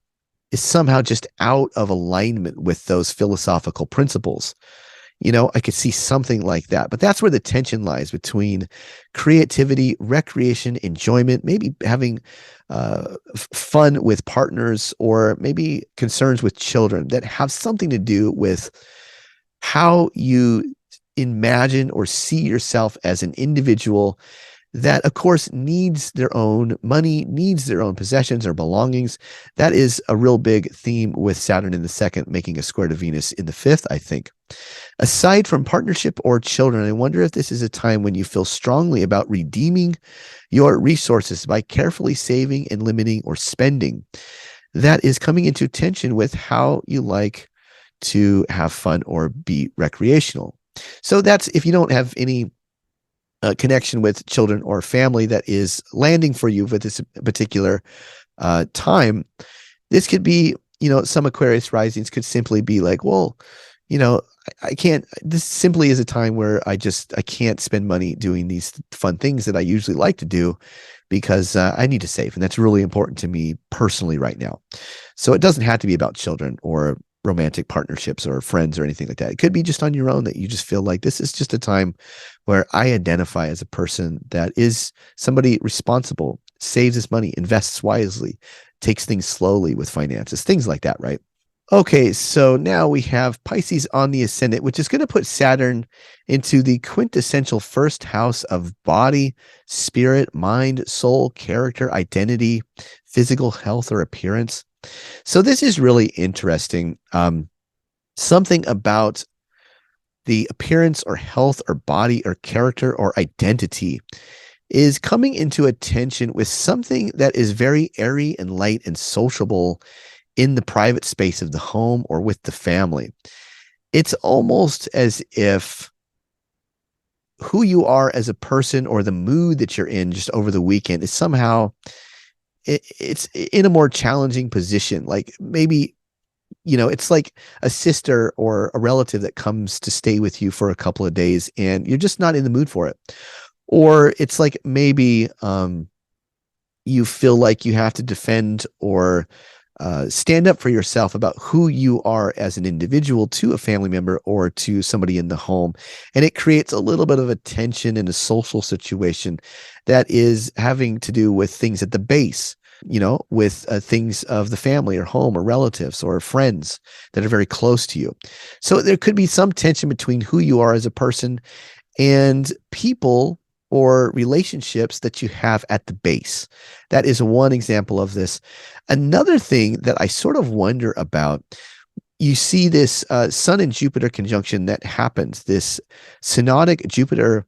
is somehow just out of alignment with those philosophical principles. I could see something like that. But that's where the tension lies between creativity, recreation, enjoyment, maybe having fun with partners, or maybe concerns with children that have something to do with how you imagine or see yourself as an individual that, of course, needs their own money, needs their own possessions or belongings. That is a real big theme with Saturn in the second, making a square to Venus in the fifth, I think. Aside from partnership or children, I wonder if this is a time when you feel strongly about redeeming your resources by carefully saving and limiting or spending. That is coming into tension with how you like to have fun or be recreational. So that's if you don't have any connection with children or family that is landing for you with this particular time. This could be, some Aquarius risings could simply be like, well, I can't, this simply is a time where I can't spend money doing these fun things that I usually like to do because I need to save. And that's really important to me personally right now. So it doesn't have to be about children or romantic partnerships or friends or anything like that. It could be just on your own that you just feel like this is just a time where I identify as a person that is somebody responsible, saves his money, invests wisely, takes things slowly with finances, things like that, right? Okay, so now we have Pisces on the ascendant, which is going to put Saturn into the quintessential first house of body, spirit, mind, soul, character, identity, physical health, or appearance. So this is really interesting. Something about the appearance or health or body or character or identity is coming into a tension with something that is very airy and light and sociable in the private space of the home or with the family. It's almost as if who you are as a person or the mood that you're in just over the weekend is somehow it's in a more challenging position. Like maybe, it's like a sister or a relative that comes to stay with you for a couple of days and you're just not in the mood for it. Or it's like maybe you feel like you have to defend or stand up for yourself about who you are as an individual to a family member or to somebody in the home. And it creates a little bit of a tension in a social situation that is having to do with things at the base, with things of the family or home or relatives or friends that are very close to you. So there could be some tension between who you are as a person and people or relationships that you have at the base. That is one example of this. Another thing that I sort of wonder about, you see this Sun and Jupiter conjunction that happens, this synodic Jupiter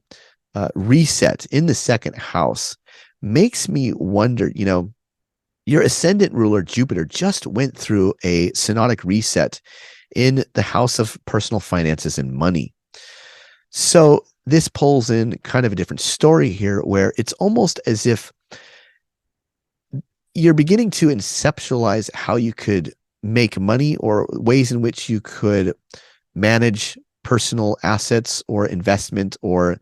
reset in the second house makes me wonder, your ascendant ruler, Jupiter, just went through a synodic reset in the house of personal finances and money. So this pulls in kind of a different story here where it's almost as if you're beginning to conceptualize how you could make money or ways in which you could manage personal assets or investment or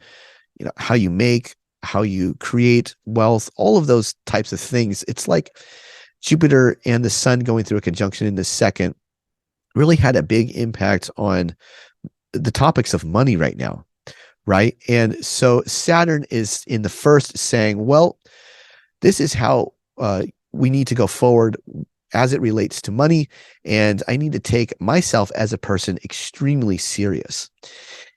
how you make, how you create wealth, all of those types of things. It's like Jupiter and the Sun going through a conjunction in the second really had a big impact on the topics of money right now. Right. And so Saturn is in the first saying, well, this is how we need to go forward as it relates to money. And I need to take myself as a person extremely serious.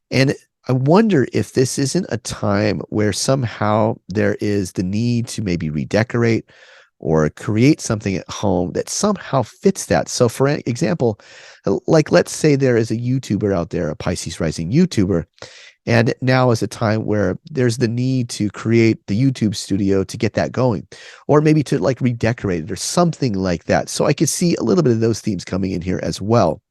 And I wonder if this isn't a time where somehow there is the need to maybe redecorate or create something at home that somehow fits that. So for example, like let's say there is a YouTuber out there, a Pisces Rising YouTuber, and now is a time where there's the need to create the YouTube studio to get that going, or maybe to like redecorate it or something like that. So I could see a little bit of those themes coming in here as well,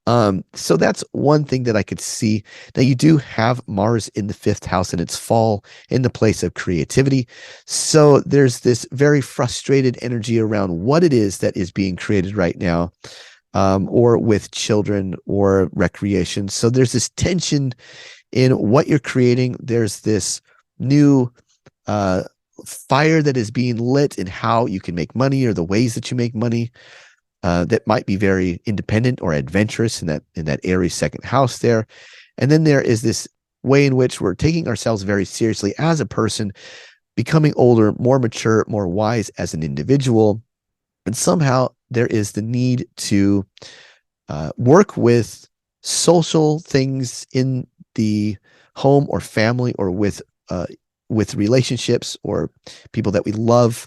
So that's one thing that I could see. Now you do have Mars in the fifth house and its fall in the place of creativity. So there's this very frustrated energy around what it is that is being created right now. Or with children or recreation. So there's this tension in what you're creating. There's this new fire that is being lit in how you can make money or the ways that you make money. that might be very independent or adventurous in that Aries second house there. And then there is this way in which we're taking ourselves very seriously as a person, becoming older, more mature, more wise as an individual. And somehow there is the need to work with social things in the home or family, or with relationships or people that we love,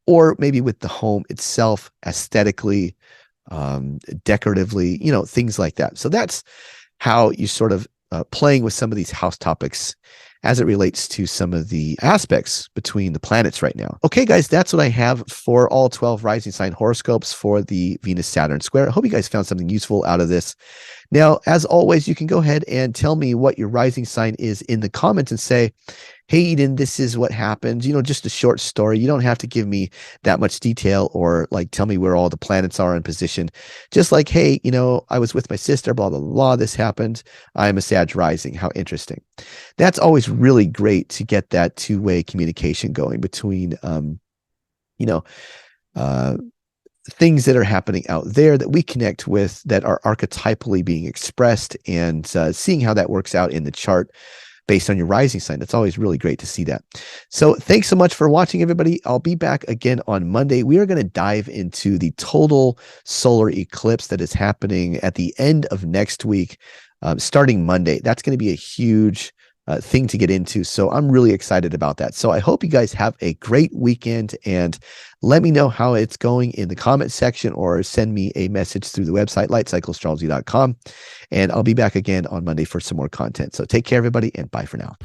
or maybe with the home itself, aesthetically, decoratively, things like that. So that's how you sort of playing with some of these house topics as it relates to some of the aspects between the planets right now. Okay, guys, that's what I have for all 12 rising sign horoscopes for the Venus-Saturn square. I hope you guys found something useful out of this. Now, as always, you can go ahead and tell me what your rising sign is in the comments and say, hey, Eden, this is what happened. Just a short story. You don't have to give me that much detail or like tell me where all the planets are in position. Just like, hey, I was with my sister, blah, blah, blah. This happened. I'm a Sag rising. How interesting. That's always really great to get that two-way communication going between, things that are happening out there that we connect with, that are archetypally being expressed, and seeing how that works out in the chart based on your rising sign. It's always really great to see that. So thanks so much for watching, everybody. I'll be back again on Monday. We are going to dive into the total solar eclipse that is happening at the end of next week, starting Monday. That's going to be a huge thing to get into. So I'm really excited about that. So I hope you guys have a great weekend, and let me know how it's going in the comment section, or send me a message through the website, lightcycleastrology.com. And I'll be back again on Monday for some more content. So take care, everybody, and bye for now.